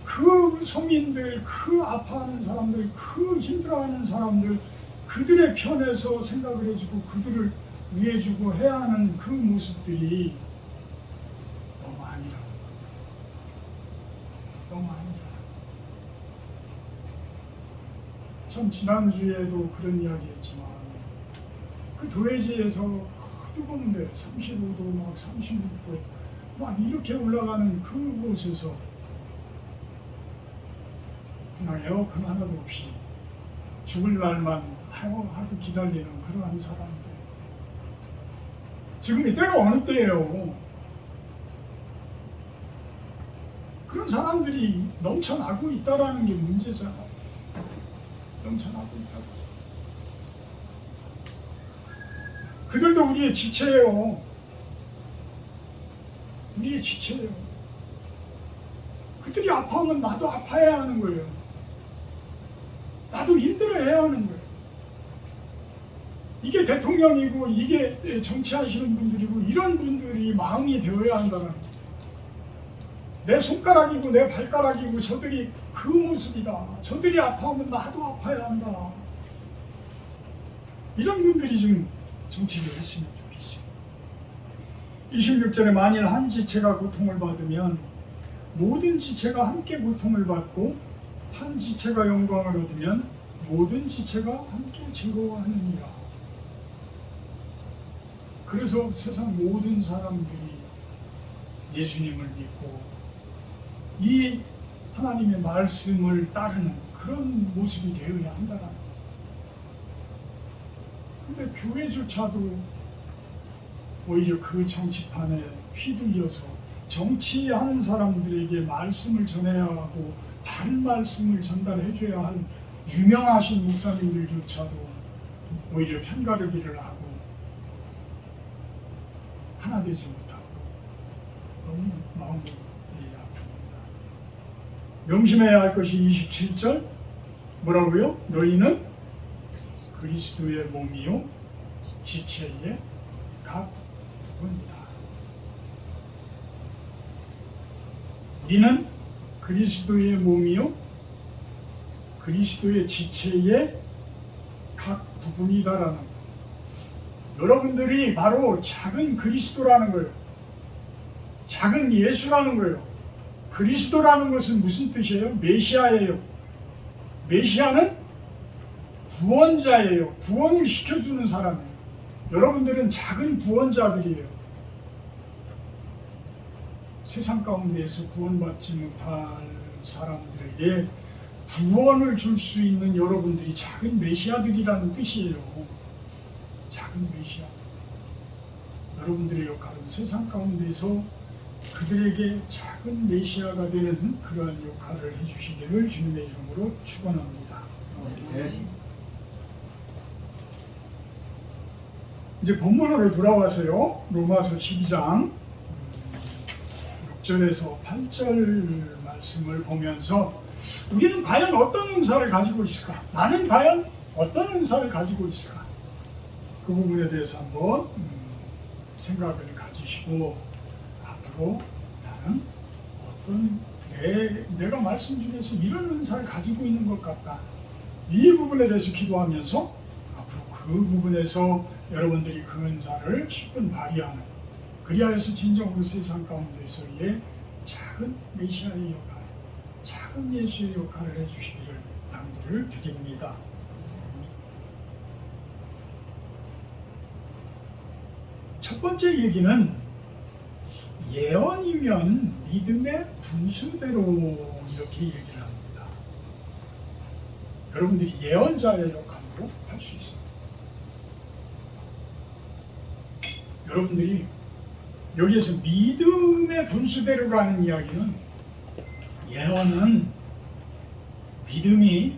그 서민들, 그 아파하는 사람들, 그 힘들어하는 사람들, 그들의 편에서 생각을 해주고 그들을 위해주고 해야 하는 그 모습들이 너무 아니라, 너무 아니라. 참 지난주에도 그런 이야기했지만 그 도회지에서 뜨거운데 35도 막 36도 막 이렇게 올라가는 그곳에서 그냥 에어컨 하나도 없이 죽을 날만 하고 기다리는 그러한 사람들. 지금 이때가 어느 때예요? 그런 사람들이 넘쳐나고 있다라는 게 문제잖아요. 넘쳐나고 있다고. 그들도 우리의 지체예요. 우리의 지체예요. 그들이 아파하면 나도 아파해야 하는 거예요. 나도 힘들어해야 하는 거예요. 이게 대통령이고 이게 정치하시는 분들이고 이런 분들이 마음이 되어야 한다는 거예요. 내 손가락이고 내 발가락이고 저들이 그 모습이다. 저들이 아파하면 나도 아파야 한다. 이런 분들이 좀 정치를 했으면 좋겠어요. 26절에 만일 한 지체가 고통을 받으면 모든 지체가 함께 고통을 받고 한 지체가 영광을 얻으면 모든 지체가 함께 즐거워하느니라. 그래서 세상 모든 사람들이 예수님을 믿고 이 하나님의 말씀을 따르는 그런 모습이 되어야 한다는 거예요. 근데 교회조차도 오히려 그 정치판에 휘둘려서 정치하는 사람들에게 말씀을 전해야 하고 바른 말씀을 전달해줘야 할 유명하신 목사님들조차도 오히려 편가르기를 하고 하나 되지 못하고 너무 마음이 아픕니다. 명심해야 할 것이 27절 뭐라고요? 너희는 그리스도의 몸이요 지체의 각 부분이다. 우리는 그리스도의 몸이요 그리스도의 지체의 각 부분이다라는 거예요. 여러분들이 바로 작은 그리스도라는 거예요. 작은 예수라는 거예요. 그리스도라는 것은 무슨 뜻이에요? 메시아예요. 메시아는 구원자예요. 구원을 시켜주는 사람이에요. 여러분들은 작은 구원자들이에요. 세상 가운데에서 구원받지 못할 사람들에게 구원을 줄 수 있는 여러분들이 작은 메시아들이라는 뜻이에요. 작은 메시아. 여러분들의 역할은 세상 가운데서 그들에게 작은 메시아가 되는 그러한 역할을 해주시기를 주님의 이름으로 축원합니다. 이제 본문으로 돌아와서요. 로마서 12장 6절에서 8절 말씀을 보면서 우리는 과연 어떤 은사를 가지고 있을까? 나는 과연 어떤 은사를 가지고 있을까? 그 부분에 대해서 한번 생각을 가지시고 앞으로 나는 어떤 내가 말씀 중에서 이런 은사를 가지고 있는 것 같다. 이 부분에 대해서 기도하면서 앞으로 그 부분에서 여러분들이 그 은사를 10분 발휘하는 그리하여서 진정으로 세상 가운데서의 작은 메시아의 역할, 작은 예수의 역할을 해주시기를 당부를 드립니다. 첫 번째 얘기는 예언이면 믿음의 분수대로 이렇게 얘기를 합니다. 여러분들이 예언자의 역할로 할 수 있습니다. 여러분들이 여기에서 믿음의 분수대로라는 이야기는 예언은 믿음이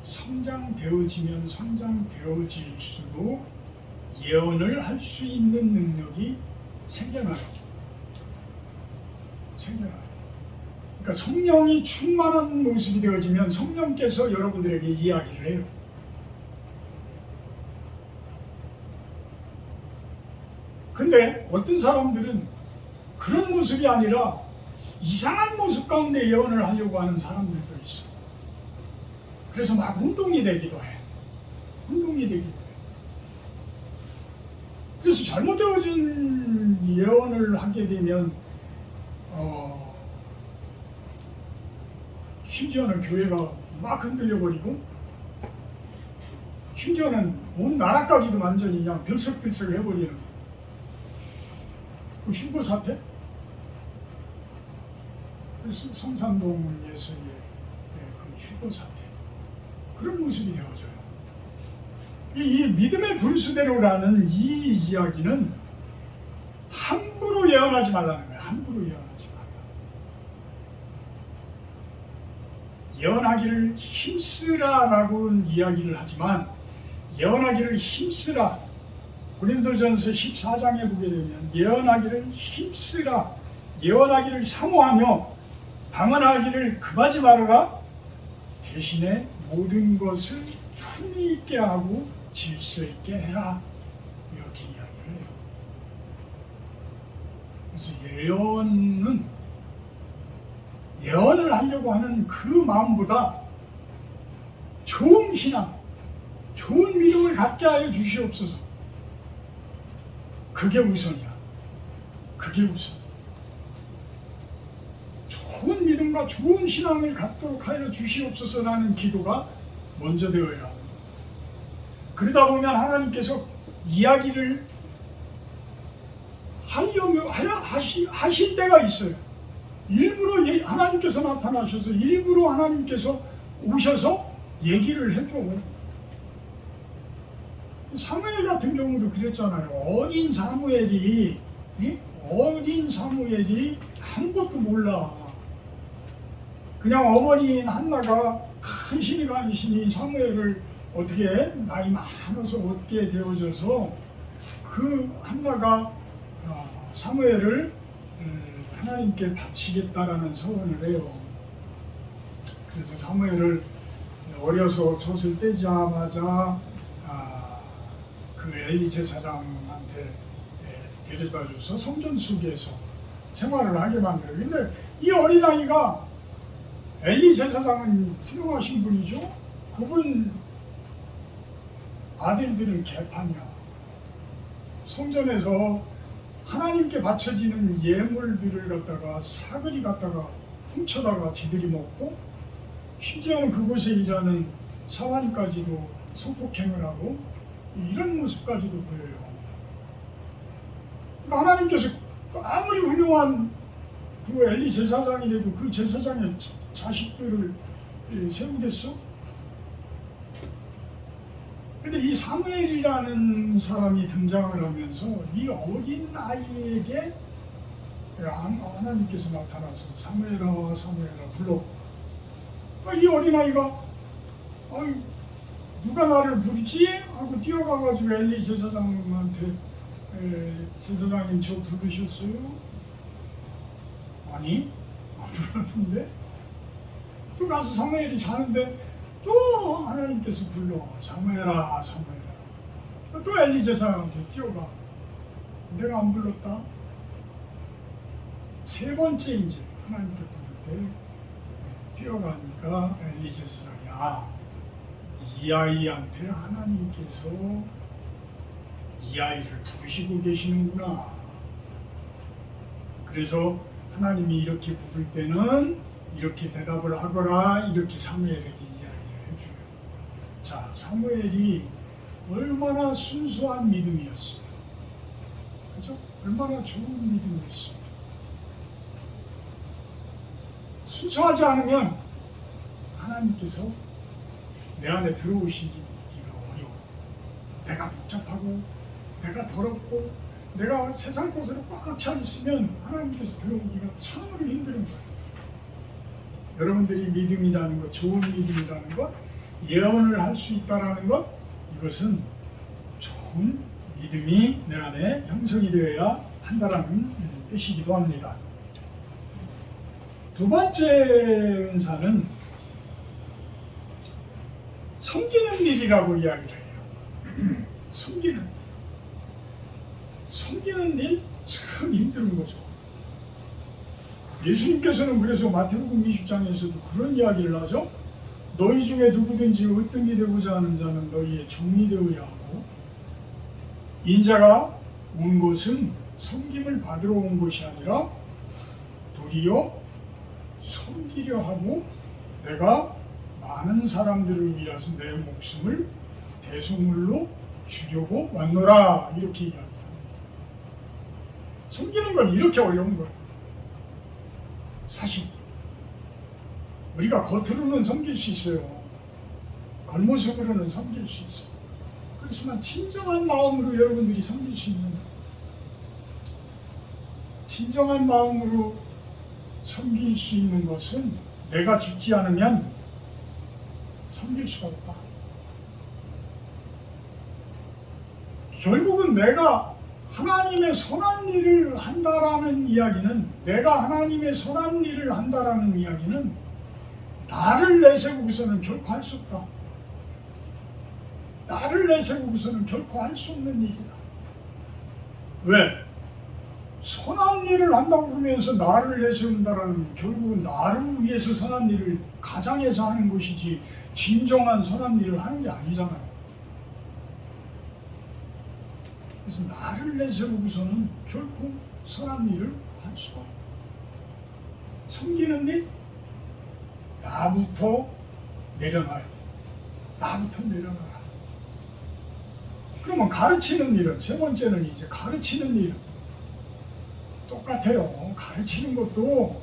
성장되어지면 성장되어질수록 예언을 할 수 있는 능력이 생겨나요. 생겨나요. 그러니까 성령이 충만한 모습이 되어지면 성령께서 여러분들에게 이야기를 해요. 근데 어떤 사람들은 그런 모습이 아니라 이상한 모습 가운데 예언을 하려고 하는 사람들도 있어. 그래서 막 운동이 되기도 해. 운동이 되기도 해. 그래서 잘못되어진 예언을 하게 되면 심지어는 교회가 막 흔들려버리고 심지어는 온 나라까지도 완전히 그냥 들썩들썩 해버리는 그 휴거 사태? 그래서 성산동에서의 그 휴거 사태, 그런 모습이 되어져요. 이 믿음의 분수대로라는 이 이야기는 함부로 예언하지 말라는 거예요. 함부로 예언하지 말라. 예언하기를 힘쓰라라고 이야기를 하지만 예언하기를 힘쓰라, 고린도전서 14장에 보게 되면 예언하기를 힘쓰라, 예언하기를 사모하며 방언하기를 급하지 말아라, 대신에 모든 것을 품위 있게 하고 질서 있게 해라, 이렇게 이야기를 해요. 그래서 예언을 하려고 하는 그 마음보다 좋은 신앙, 좋은 믿음을 갖게 하여 주시옵소서. 그게 우선이야. 그게 우선. 좋은 믿음과 좋은 신앙을 갖도록 하여 주시옵소서라는 기도가 먼저 되어야 합니다. 그러다 보면 하나님께서 이야기를 하실 때가 있어요. 일부러 하나님께서 나타나셔서 일부러 하나님께서 오셔서 얘기를 해줘. 사무엘 같은 경우도 그랬잖아요. 어린 사무엘이 아무것도 몰라. 그냥 어머니인 한나가 큰 신이 가시니 사무엘을 어떻게 나이 많아서 얻게 되어져서 그 한나가 사무엘을 하나님께 바치겠다라는 서원을 해요. 그래서 사무엘을 어려서 젖을 떼자마자 그 엘리 제사장한테 데려다줘서 성전 속에서 생활을 하게 만들어요. 근데 이 어린아이가, 엘리 제사장은 훌륭하신 분이죠. 그분 아들들은 개판이야. 성전에서 하나님께 바쳐지는 예물들을 갖다가 사거리 갖다가 훔쳐다가 지들이 먹고, 심지어는 그곳에 일하는 사환까지도 성폭행을 하고 이런 모습까지도 보여요. 그러니까 하나님께서 아무리 훌륭한 그 엘리 제사장이라도 그 제사장의 자식들을 세우겠어? 근데 이 사무엘이라는 사람이 등장을 하면서 이 어린 아이에게 하나님께서 나타나서 사무엘아 사무엘아 불러. 이 어린 아이가 누가 나를 부르지? 하고 뛰어가가지고 엘리 제사장한테 제사장님 저 부르셨어요? 아니 안 불렀는데. 또 가서 사무엘이 자는데 또 하나님께서 불러. 사무엘아 사무엘아. 또 엘리 제사장한테 뛰어가. 내가 안 불렀다. 세 번째 이제 하나님께 부를 때 뛰어가니까 엘리 제사장이 이 아이한테 하나님께서 이 아이를 부르시고 계시는구나. 그래서 하나님이 이렇게 부를 때는 이렇게 대답을 하거라, 이렇게 사무엘에게 이야기를 해줘요. 자, 사무엘이 얼마나 순수한 믿음이었어요. 그죠? 얼마나 좋은 믿음이었어요. 순수하지 않으면 하나님께서 내 안에 들어오시기가 어려워. 내가 복잡하고 내가 더럽고 내가 세상 것으로 꽉 차 있으면 하나님께서 들어오기가 참으로 힘든 거예요. 여러분들이 믿음이라는 것, 좋은 믿음이라는 것, 예언을 할 수 있다라는 것, 이것은 좋은 믿음이 내 안에 형성이 되어야 한다라는 뜻이기도 합니다. 두 번째 은사는 섬기는 일이라고 이야기를 해요. 섬기는 일 참 힘든 거죠. 예수님께서는 그래서 마태복음 20장에서도 그런 이야기를 하죠. 너희 중에 누구든지 으뜸이 되고자 하는 자는 너희의 종이 되어야 하고, 인자가 온 것은 섬김을 받으러 온 것이 아니라 도리어 섬기려 하고 내가 많은 사람들을 위해서 내 목숨을 대속물로 주려고 왔노라, 이렇게 이야기합니다. 섬기는 건 이렇게 어려운 거예요. 사실 우리가 겉으로는 섬길 수 있어요. 겉모습으로는 섬길 수 있어요. 그렇지만 진정한 마음으로 여러분들이 섬길 수 있는, 진정한 마음으로 섬길 수 있는 것은 내가 죽지 않으면 섬길 수가 없다. 결국은 내가 하나님의 선한 일을 한다라는 이야기는, 내가 하나님의 선한 일을 한다라는 이야기는 나를 내세우고서는 결코 할 수 없다. 나를 내세우고서는 결코 할 수 없는 일이다. 왜? 선한 일을 한다고 그러면서 나를 내세운다라는, 결국은 나를 위해서 선한 일을 가장해서 하는 것이지 진정한 선한 일을 하는 게 아니잖아요. 그래서 나를 내세우고서는 결코 선한 일을 할 수가 없다. 섬기는 일, 나부터 내려놔야 돼. 나부터 내려놔라. 그러면 가르치는 일은, 세 번째는 이제 가르치는 일. 똑같아요. 가르치는 것도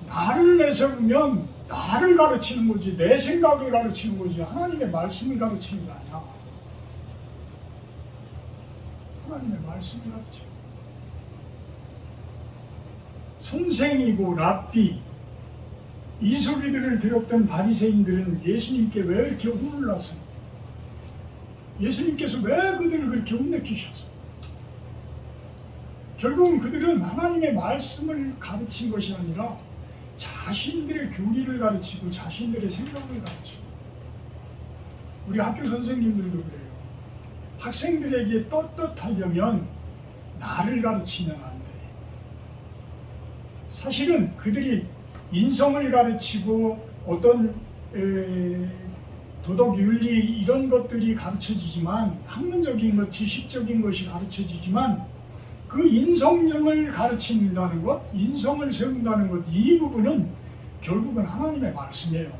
나를 내세우면 나를 가르치는 거지, 내 생각을 가르치는 거지, 하나님의 말씀을 가르치는 게 아니야. 하나님의 말씀을 가르쳐. 선생이고 랍비, 이 소리들을 들었던 바리새인들은 예수님께 왜 이렇게 혼을 났어요? 예수님께서 왜 그들을 그렇게 혼내키셨어요? 결국은 그들은 하나님의 말씀을 가르친 것이 아니라 자신들의 교리를 가르치고 자신들의 생각을 가르치고. 우리 학교 선생님들도 그래요. 학생들에게 떳떳하려면 나를 가르치면 안 돼. 사실은 그들이 인성을 가르치고 어떤 도덕 윤리 이런 것들이 가르쳐지지만, 학문적인 것, 지식적인 것이 가르쳐지지만, 그 인성을 가르친다는 것, 인성을 세운다는 것, 이 부분은 결국은 하나님의 말씀이에요.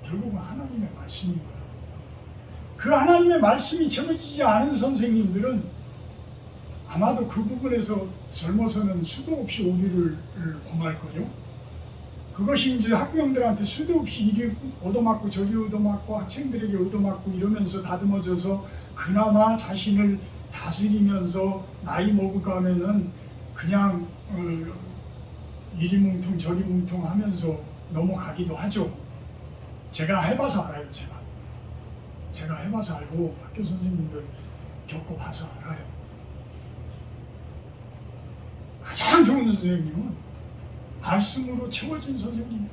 결국은 하나님의 말씀인 거예요. 그 하나님의 말씀이 전해지지 않은 선생님들은 아마도 그 부분에서 젊어서는 수도 없이 오류를 범할 거요. 그것이 이제 학부형들한테 수도 없이 이리 얻어맞고 저리 얻어맞고 학생들에게 얻어맞고 이러면서 다듬어져서 그나마 자신을 다스리면서 나이 먹어가면은 그냥 이리 뭉퉁 저리 뭉퉁 하면서 넘어가기도 하죠. 제가 해봐서 알아요. 제가 해봐서 알고 학교 선생님들 겪어봐서 알아요. 가장 좋은 선생님은 말씀으로 채워진 선생님,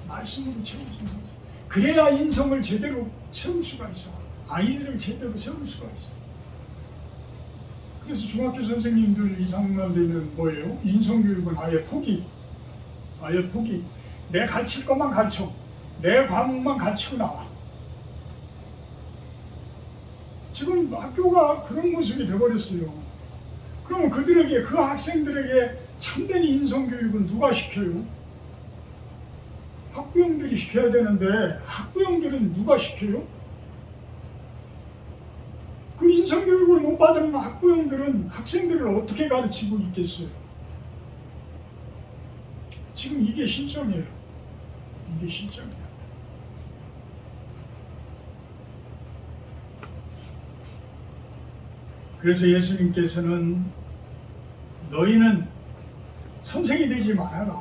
말씀으로 채워진 선생님. 그래야 인성을 제대로 세울 수가 있어. 아이들을 제대로 세울 수가 있어. 그래서 중학교 선생님들 2, 3년 되면 뭐예요? 인성교육은 아예 포기. 아예 포기. 내 가르칠 것만 가르쳐. 내 과목만 가르치고 나와. 지금 학교가 그런 모습이 돼버렸어요. 그럼 그들에게, 그 학생들에게 참된 인성교육은 누가 시켜요? 학부형들이 시켜야 되는데 학부형들은 누가 시켜요? 그 인성교육을 못 받은 학부형들은 학생들을 어떻게 가르치고 있겠어요? 지금 이게 실정이에요. 이게 실정이에요. 그래서 예수님께서는 너희는 선생이 되지 말아라.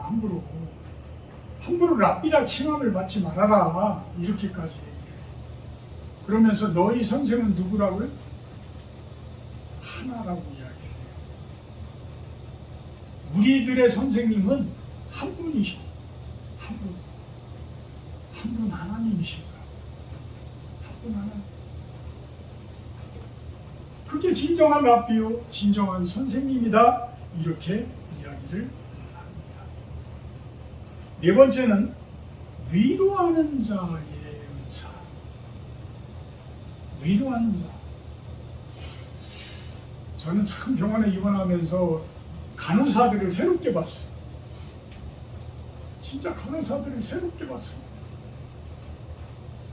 함부로 랍비라 칭함을 받지 말아라. 이렇게까지 얘기해요. 그러면서 너희 선생은 누구라고요? 하나라고 이야기해요. 우리들의 선생님은 한 분이셔. 한 분. 한 분 하나님이신 거야. 한 분 하나님. 그게 진정한 랍비요, 진정한 선생님이다. 이렇게 이야기를 합니다. 네 번째는 위로하는 자의 은사. 위로하는 자. 저는 참 병원에 입원하면서 간호사들을 새롭게 봤어요. 진짜 간호사들을 새롭게 봤어요.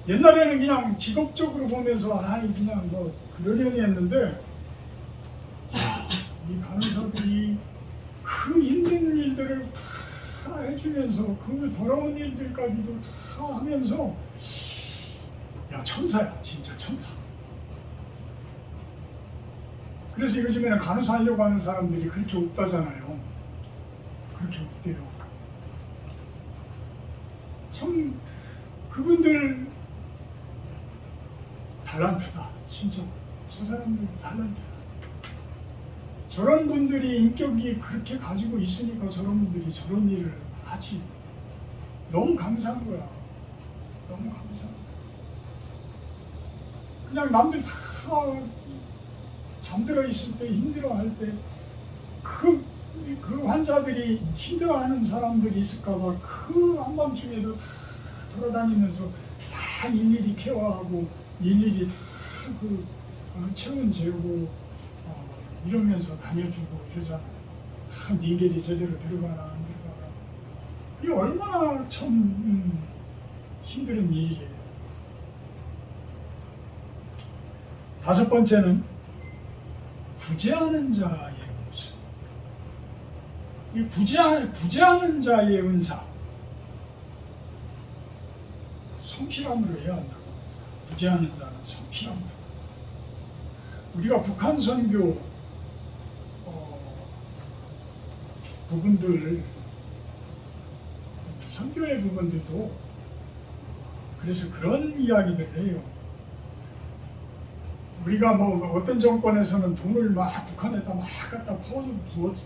옛날에는 그냥 직업적으로 보면서 그냥 뭐 그러려니 했는데 이 간호사들이 그 힘든 일들을 다 해주면서 그 더러운 일들까지도 다 하면서 야 천사야, 진짜 천사. 그래서 요즘에는 간호사 하려고 하는 사람들이 그렇게 없다잖아요. 그렇게 없대요. 참 그분들 달란트다. 진짜 저 사람들 달란트다. 저런 분들이 인격이 그렇게 가지고 있으니까 저런 분들이 저런 일을 하지. 너무 감사한 거야. 너무 감사한 거야. 그냥 남들 다 잠들어 있을 때, 힘들어할 때, 그 환자들이 힘들어하는 사람들이 있을까봐 그 한밤중에도 다 돌아다니면서 다 일일이 케어하고 일일이 다 체온 재우고 이러면서 다녀주고 이러잖아요. 다 닌겔이 제대로 들어가나 안 들어가나. 이게 얼마나 참 힘든 일이에요. 다섯 번째는 구제하는 자의 모습. 이 구제하는 자의 은사. 성실함으로 해야 한다고. 구제하는 자는 성실함으로. 우리가 북한 선교 부분들, 선교의 부분들도 그래서 그런 이야기들을 해요. 우리가 뭐 어떤 정권에서는 돈을 막 북한에다 막 갖다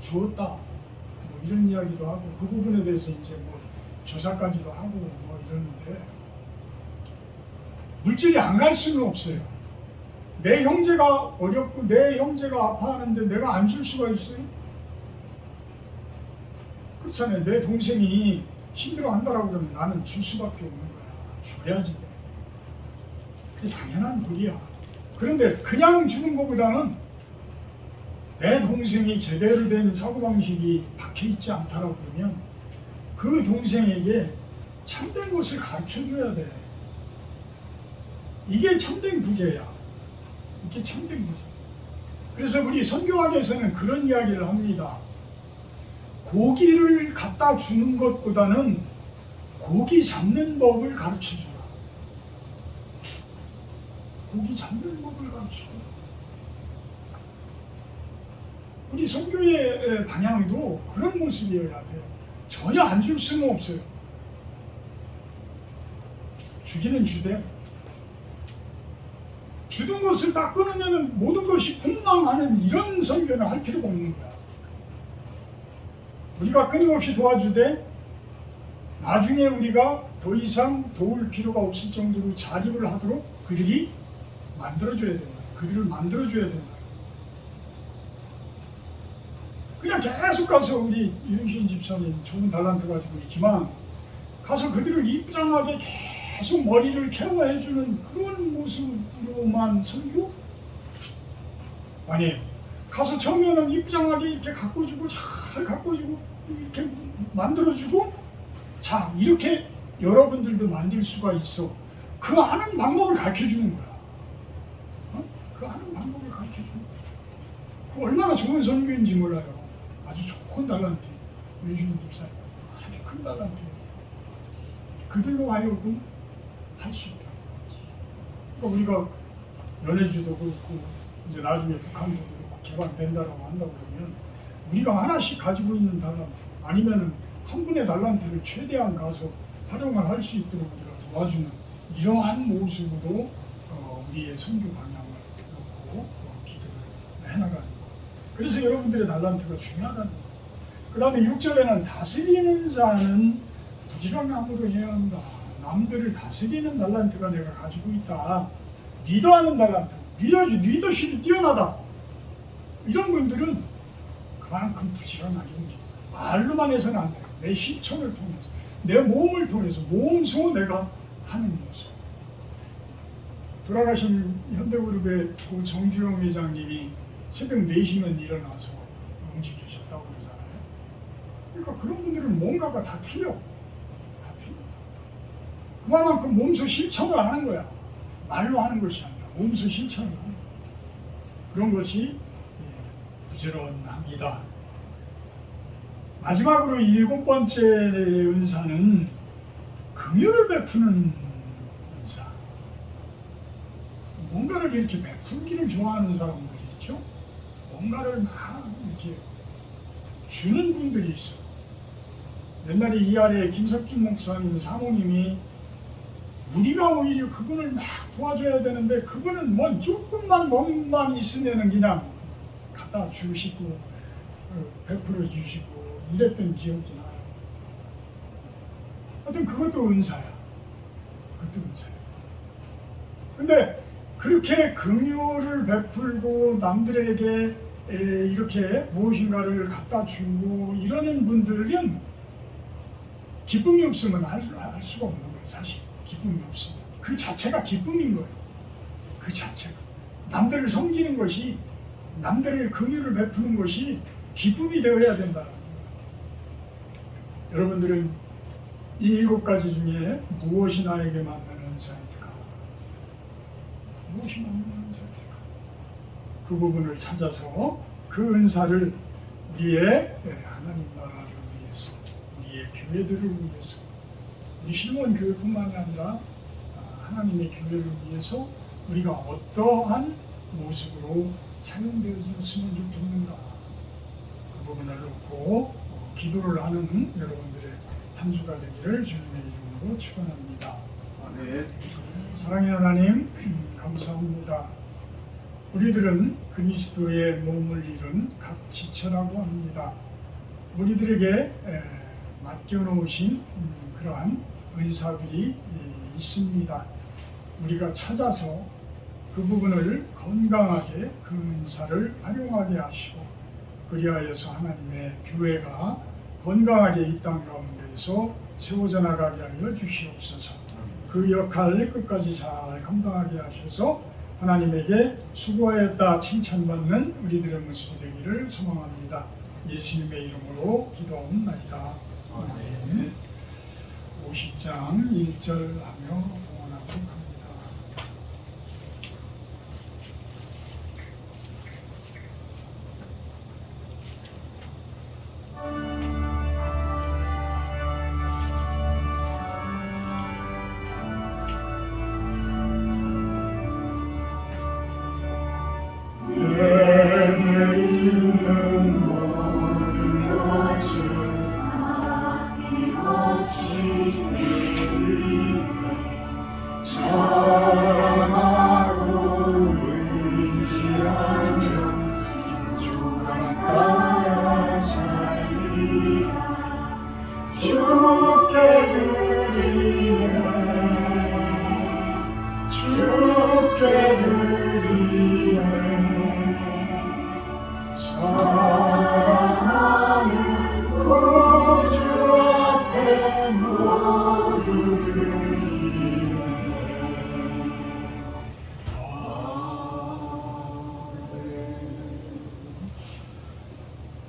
주었다 뭐 이런 이야기도 하고 그 부분에 대해서 이제 뭐 조사까지도 하고 뭐 이러는데 물질이 안 갈 수는 없어요. 내 형제가 어렵고 내 형제가 아파하는데 내가 안 줄 수가 있어요? 그렇잖아요. 내 동생이 힘들어한다라고 그러면 나는 줄 수밖에 없는 거야. 줘야지 돼. 그게 당연한 도리야. 그런데 그냥 주는 것보다는 내 동생이 제대로 된 사고방식이 박혀있지 않다라고 그러면 그 동생에게 참된 것을 가르쳐줘야 돼. 이게 참된 구제야. 이게 참된 구제. 그래서 우리 선교학에서는 그런 이야기를 합니다. 고기를 갖다 주는 것보다는 고기 잡는 법을 가르쳐주라. 고기 잡는 법을 가르쳐주라. 우리 선교의 방향도 그런 모습이어야 돼요. 전혀 안 줄 수는 없어요. 주기는 주되 주던 것을 다 끊으면 모든 것이 폭망하는 이런 선교는 할 필요가 없는 거야. 우리가 끊임없이 도와주되 나중에 우리가 더 이상 도울 필요가 없을 정도로 자립을 하도록 그들이 만들어줘야 된다. 그들을 만들어줘야 된다. 그냥 계속 가서 우리 윤신 집사님 좋은 달란트 가지고 있지만 가서 그들을 입장하게 계속 머리를 케어해주는 그런 모습으로만 선교? 아니에요. 가서 처음에는 입장하게 이렇게 가꿔주고 잘 가꿔주고 이렇게 만들어주고 자 이렇게 여러분들도 만들 수가 있어. 그 하는 방법을 가르쳐주는 거야. 그 하는 방법을 가르쳐주는 거야. 그 얼마나 좋은 선교인지 몰라요. 아주 좋은 달란트. 윤신 집사님 아주 큰 달란트. 그들로 하여금 할 수 있다. 그러니까 우리가 연해주도 그렇고 이제 나중에 북한도 그렇고 개방된다라고 한다고 그러면 우리가 하나씩 가지고 있는 달란트 아니면은 한 분의 달란트를 최대한 가서 활용을 할 수 있도록 우리가 도와주는 이러한 모습으로 우리의 선교 방향을 놓고 기도를 해나가는 거. 그래서 여러분들의 달란트가 중요하다는 거. 그 다음에 6절에는 다스리는 자는 부지런함으로 해야 한다. 남들을 다스리는 달란트가 내가 가지고 있다. 리더하는 달란트, 리더십이 뛰어나다. 이런 분들은 그만큼 부지런하게 움직여. 말로만 해서는 안 돼. 내 실천을 통해서, 내 몸을 통해서, 몸소 내가 하는 모습. 돌아가신 현대그룹의 고 정주영 회장님이 새벽 4시면 일어나서 움직이셨다고 그러잖아요. 그러니까 그런 분들은 뭔가가 다 틀려. 다 틀려. 그만큼 몸소 실천을 하는 거야. 말로 하는 것이 아니라 몸소 실천을 하는 거야. 그런 것이 부지런합니다. 마지막으로 7번째 은사는 긍휼을 베푸는 은사. 뭔가를 이렇게 베풀기를 좋아하는 사람들이 있죠. 뭔가를 막 이렇게 주는 분들이 있어. 옛날에 이 아래 김석준 목사님 사모님이 우리가 오히려 그분을 막 도와줘야 되는데 그분은 뭐 조금만 몸만 있으면은 그냥 갖다 주시고 베풀어 주시고 이랬던 기억이 나요. 하여튼 그것도 은사야. 그것도 은사야. 근데 그렇게 긍휼을 베풀고 남들에게 이렇게 무엇인가를 갖다 주고 이러는 분들은 기쁨이 없으면 할 수가 없는 거예요. 사실 기쁨이 없으면 그 자체가 기쁨인 거예요. 그 자체가 남들을 섬기는 것이, 남들을 긍휼을 베푸는 것이 기쁨이 되어야 된다는 거예요. 여러분들은 이 7가지 중에 무엇이 나에게 맞는 은사입니까? 무엇이 맞는 은사입니까? 그 부분을 찾아서 그 은사를 우리의 하나님 나라를 위해서, 우리의 교회들을 위해서, 우리 실몬 교회뿐만 아니라 하나님의 교회를 위해서 우리가 어떠한 모습으로 사용되어졌으면 좋겠는가, 그 부분을 놓고 기도를 하는 여러분들의 한 주가 되기를 주님의 이름으로 축원합니다. 네. 사랑의 하나님, 감사합니다. 우리들은 그리스도의 몸을 이룬 각 지체라고 합니다. 우리들에게 맡겨놓으신 그러한 은사들이 있습니다. 우리가 찾아서 그 부분을 건강하게 그 은사를 활용하게 하시고, 그리하여서 하나님의 교회가 건강하게 이 땅 가운데에서 세워져 나가게 하여 주시옵소서. 그 역할 끝까지 잘 감당하게 하셔서 하나님에게 수고하였다 칭찬받는 우리들의 모습이 되기를 소망합니다. 예수님의 이름으로 기도하옵나이다. 아멘. 50장 1절 하며 봉헌하도록 합니다.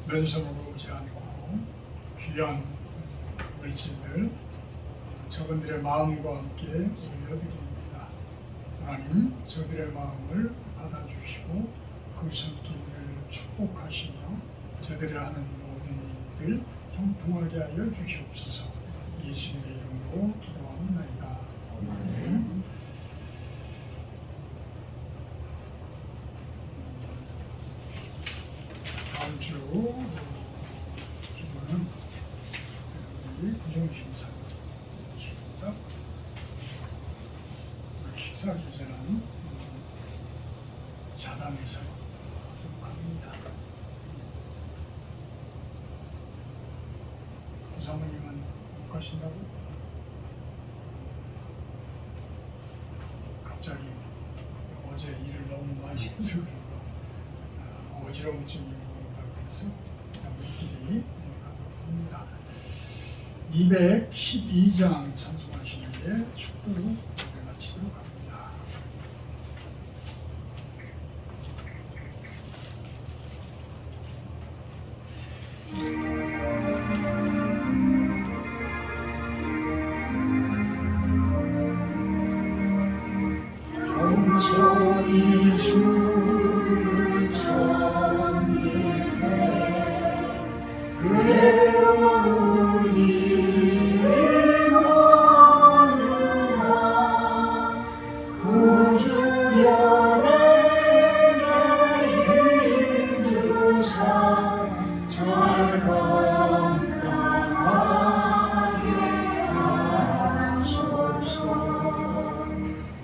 맨손으로 오지 않고 귀한 물질들 저분들의 마음과 함께 올려드립니다. 하나님, 저들의 마음을 받아주시고 그 손길을 축복하시며 저들의 하는 모든 일들 형통하게 하여 주시옵소서. 예수님의 이름으로 기도합니다. 아멘. 다음 주 기도는 구정심사입니다. 식사 주제는 자담에서 합니다. 축복하신다고? 갑자기 어제 일을 너무 많이 해서 그런가 어지러움증이 오는가 그래서 우리끼리 가도록 합니다. 212장 찬송하시는데 축도로 예배 마치도록 합니다. 영원히 주를 섬기네 외로운 일이 많으나 구주여 내게 힘주사 잘 건강하게 하소서.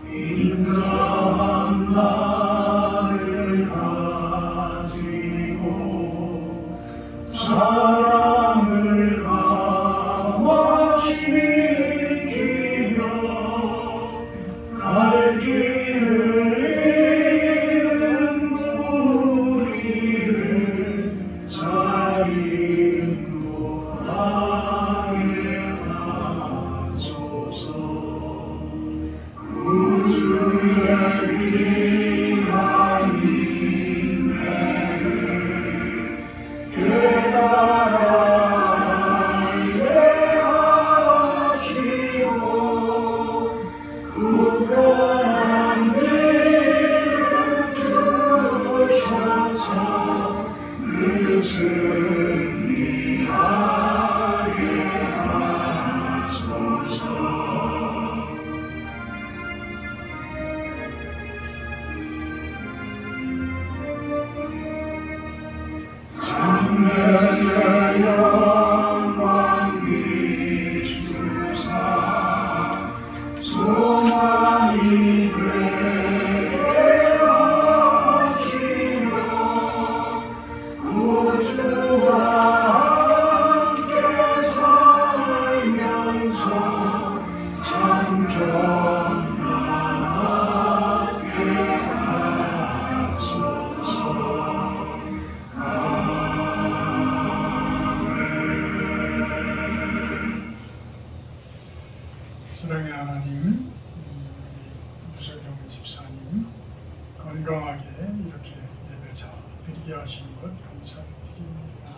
인자한 나를 가지고 사랑을 감화시키며 갈 길을 잃은 우리를 잘 인도하게 하소서. 구주의 귀한 인내를 깨달아 이해하시고 굳건한 믿음 주셔서 늘 승리하게 하소서. 장래의 영광 비추사 소망이 되게 하시며 구주와 함께 살면서 참 평안하게 하소서. 사랑의 하나님, 유석영 집사님 건강하게 이렇게 예배 잘 드리게 하시는 것 감사드립니다.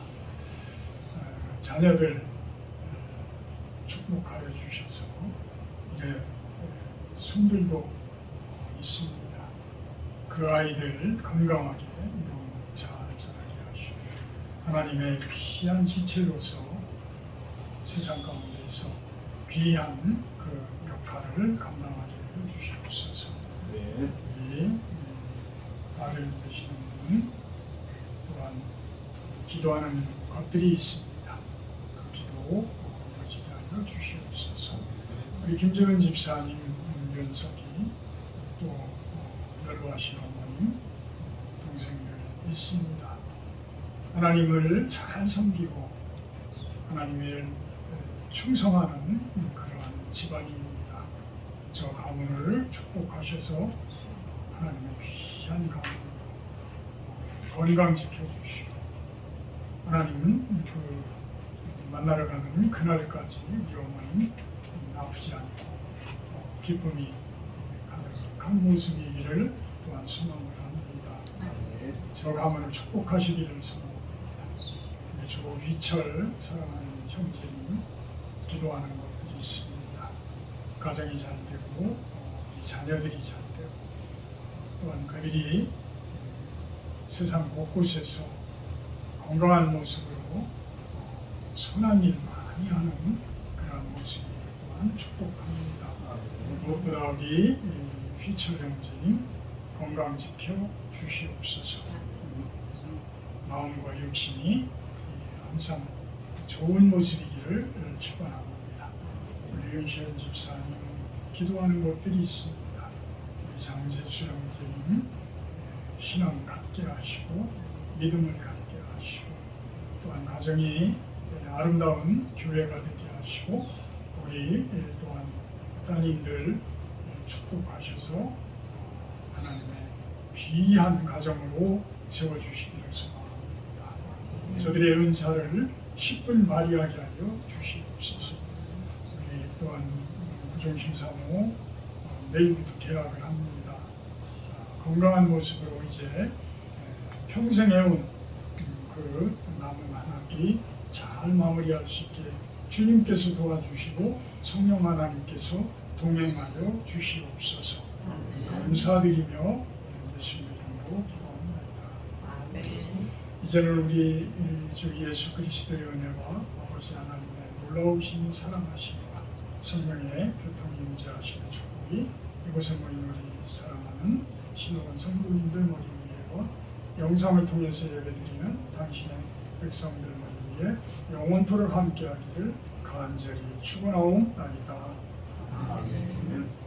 자녀들 축복하여 주셔서 이제 손들도 있습니다. 그 아이들 건강하게 너무 잘 자라게 하시고 하나님의 귀한 지체로서 세상 가운데서 귀한 그 역할을 감당하게 해주시옵소서. 우리 아들 되시는 분 또한 기도하는 것들이 있습니다. 그 기도 이루어지게 하여 주시옵소서. 우리 김정은 집사님, 윤석이 또 연로하신 어머님, 동생들 있습니다. 하나님을 잘 섬기고 하나님을 충성하는 그러한 집안입니다. 저 가문을 축복하셔서 하나님의 귀한 가문 건강 지켜주시고 하나님 그 만나러 가는 그날까지 우리 어머니 아프지 않고 기쁨이 가득한 모습이기를 또한 소망을 합니다. 저 가문을 축복하시기를 소망합니다. 우리 주 위철 사랑하는 형제님 기도하는 것들이 있습니다. 가정이 잘 되고 우리 자녀들이 잘 되고 또한 그들이 세상 곳곳에서 건강한 모습으로 선한 일 많이 하는 그런 모습이 또한 축복합니다. 무엇보다 우리 휘철 형제님 건강 지켜 주시옵소서. 마음과 육신이 항상 좋은 모습이기를 축원합니다. 우리 윤시현 집사님 기도하는 것들이 있습니다. 우리 장재수 형제님 신앙 갖게 하시고 믿음을 갖게 하시고 또한 가정이 아름다운 교회가 되게 하시고 우리 또한 따님들 축복하셔서 하나님의 귀한 가정으로 세워주시기를 소망합니다. 저들의 은사를 10분 발휘하게 하여 주시옵소서. 우리 또한 부종신사모 내일부터 계약을 합니다. 건강한 모습으로 이제 평생 해온 그 남은 한 학기 잘 마무리할 수 있게 주님께서 도와주시고 성령 하나님께서 동행하여 주시옵소서. 감사드리며 예수님의 이름으로 기도합니다. 이제는 우리 주 예수 그리스도의 은혜와 아버지 하나님의 놀라우신 사랑하심과 성령의 교통이 임재하시는 축복이 이곳에 모인 우리 사랑하는 신호원 성도님들 머리 위에와 영상을 통해서 예배드리는 당신의 백성들 머리 위에 영원토록 함께하기를 간절히 축원하옵나이다. 아멘.